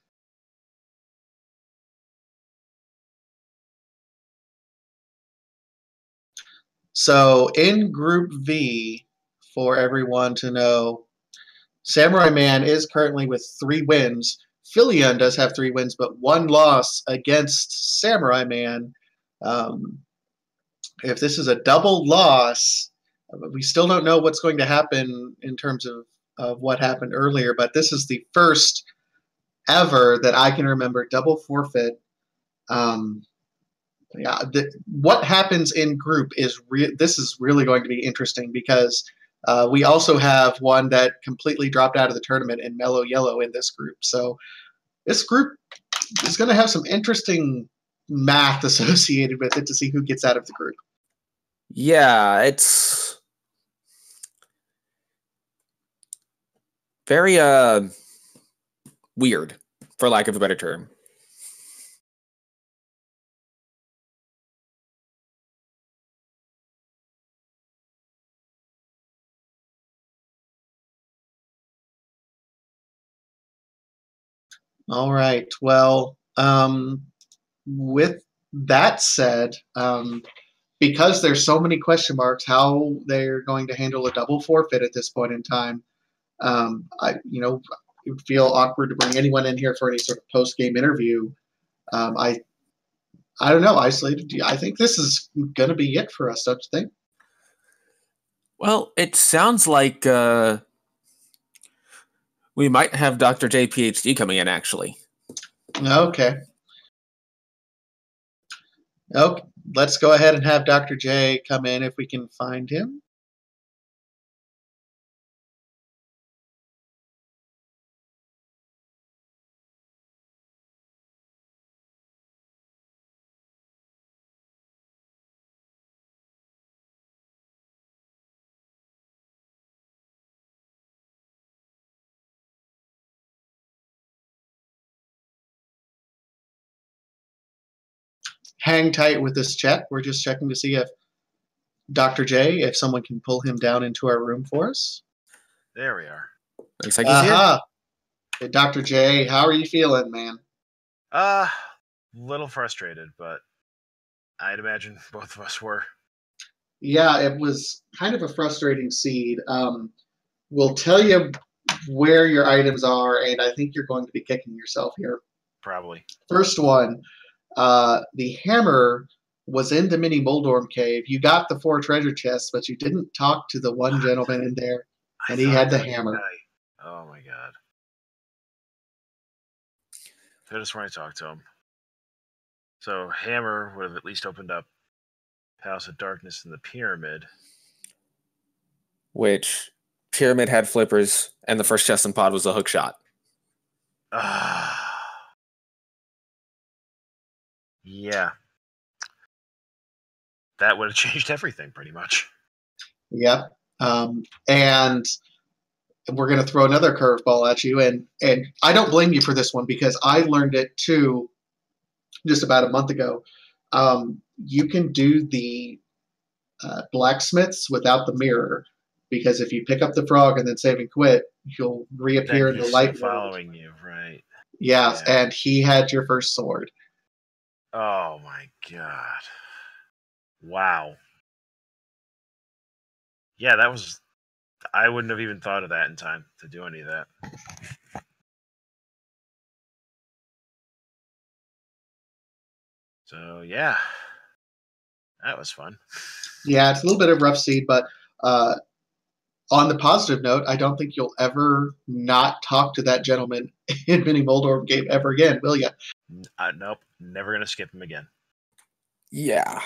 So in Group V, for everyone to know, Samura1man is currently with 3 wins. Filion does have 3 wins, but 1 loss against Samura1man. If this is a double loss, we still don't know what's going to happen in terms of what happened earlier, but this is the first ever that I can remember double forfeit. Yeah, what happens in group is this is really going to be interesting because we also have one that completely dropped out of the tournament in Mellow Yellow in this group. So this group is going to have some interesting math associated with it to see who gets out of the group. Yeah, it's very weird, for lack of a better term. All right. Well, with that said, because there's so many question marks, how they're going to handle a double forfeit at this point in time, it would feel awkward to bring anyone in here for any sort of post-game interview. I don't know, Isolated. I think this is going to be it for us, don't you think? Well, it sounds like we might have drjayphd coming in, actually. Okay. Okay, let's go ahead and have Dr. J come in if we can find him. Hang tight with this check. We're just checking to see if Dr. J, if someone can pull him down into our room for us. There we are. Looks like he's here. Hey, Dr. J, how are you feeling, man? Little frustrated, but I'd imagine both of us were. Yeah, it was kind of a frustrating seed. We'll tell you where your items are, and I think you're going to be kicking yourself here. Probably. First one, the hammer was in the mini Moldorm cave. You got the 4 treasure chests, but you didn't talk to the one gentleman in there, and he had the hammer. Oh my god. I just want to talk to him. So hammer would have at least opened up House of Darkness in the pyramid. Which pyramid had flippers, and the first chest and pod was a hook shot. Yeah. That would have changed everything, pretty much. Yep. And we're going to throw another curveball at you. And I don't blame you for this one because I learned it too just about a month ago. You can do the blacksmiths without the mirror because if you pick up the frog and then save and quit, he'll reappear in the light following you, right? Yes, yeah. And he had your first sword. Oh my god. Wow. Yeah, that was... I wouldn't have even thought of that in time to do any of that. So, yeah. That was fun. Yeah, it's a little bit of rough seed, but on the positive note, I don't think you'll ever not talk to that gentleman in Mini Moldorm game ever again, will you? Nope. Never going to skip him again. Yeah.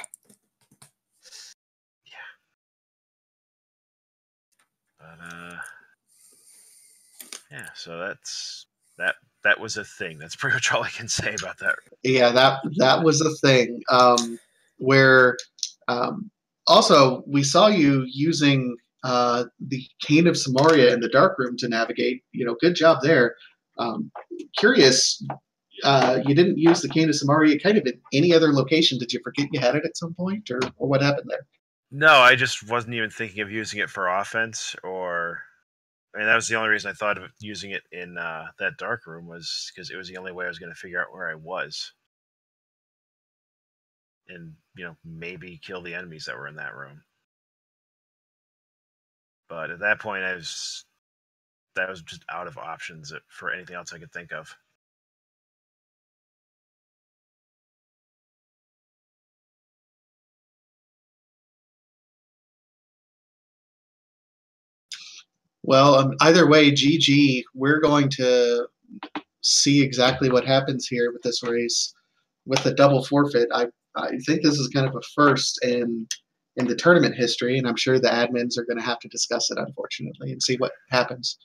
But, yeah, so that was a thing. That's pretty much all I can say about that. Yeah, that was a thing. Where also we saw you using the Cane of Samoria in the dark room to navigate. Good job there. Curious, you didn't use the Cane of Samoria kind of in any other location. Did you forget you had it at some point, or what happened there? No, I just wasn't even thinking of using it for offense, that was the only reason I thought of using it in that dark room was because it was the only way I was going to figure out where I was. And, maybe kill the enemies that were in that room. But at that point, that was just out of options for anything else I could think of. Well, either way, GG, we're going to see exactly what happens here with this race. With the double forfeit, I I think this is kind of a first in the tournament history, and I'm sure the admins are going to have to discuss it, unfortunately, and see what happens.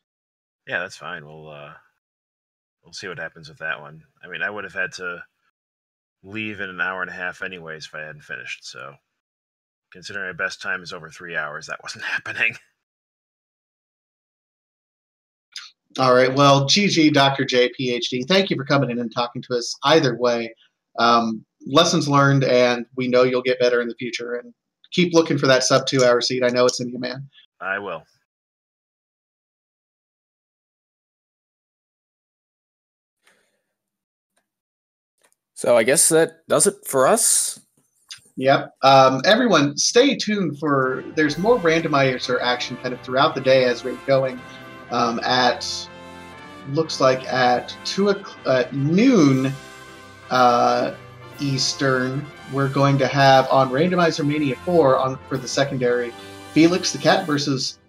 Yeah, that's fine. We'll see what happens with that one. I mean, I would have had to leave in an hour and a half anyways if I hadn't finished. So, considering my best time is over 3 hours, that wasn't happening. All right. Well, GG, Dr. J, PhD. Thank you for coming in and talking to us. Either way, lessons learned, and we know you'll get better in the future. And keep looking for that sub 2 hour seed. I know it's in you, man. I will. So I guess that does it for us. Yep. Everyone, stay tuned for. There's more randomizer action kind of throughout the day as we're going. Looks like at noon Eastern, we're going to have on Randomizer Mania 4 for the secondary, Felix the Cat versus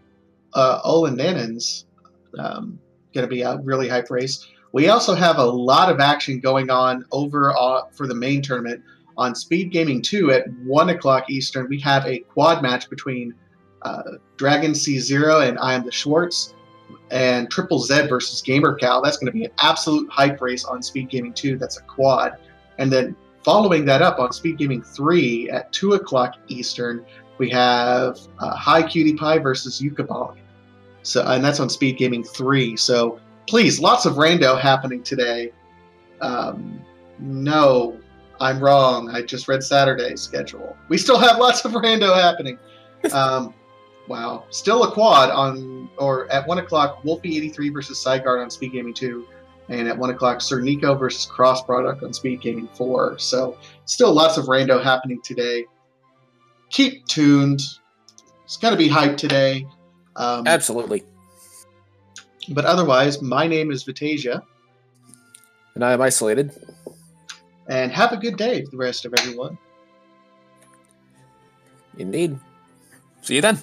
Olin Nannins. Going to be a really hype race. We also have a lot of action going on over for the main tournament on Speed Gaming 2 at 1 o'clock Eastern. We have a quad match between Dragon C0 and I Am the Schwartz, and Triple Z versus Gamer Cal. That's going to be an absolute hype race on Speed Gaming 2. That's a quad. And then following that up on Speed Gaming 3 at 2 o'clock Eastern, we have Hi Cutie Pie versus Yukabong. So, and that's on Speed Gaming 3. So please, lots of rando happening today. No, I'm wrong. I just read Saturday's schedule. We still have lots of rando happening. Wow. Still a quad at 1 o'clock, Wolfie83 versus Sideguard on Speed Gaming 2. And at 1 o'clock, Sir Nico versus Cross Product on Speed Gaming 4. So still lots of rando happening today. Keep tuned. It's going to be hype today. Absolutely. But otherwise, my name is Vitasia. And I am Isolated. And have a good day, the rest of everyone. Indeed. See you then.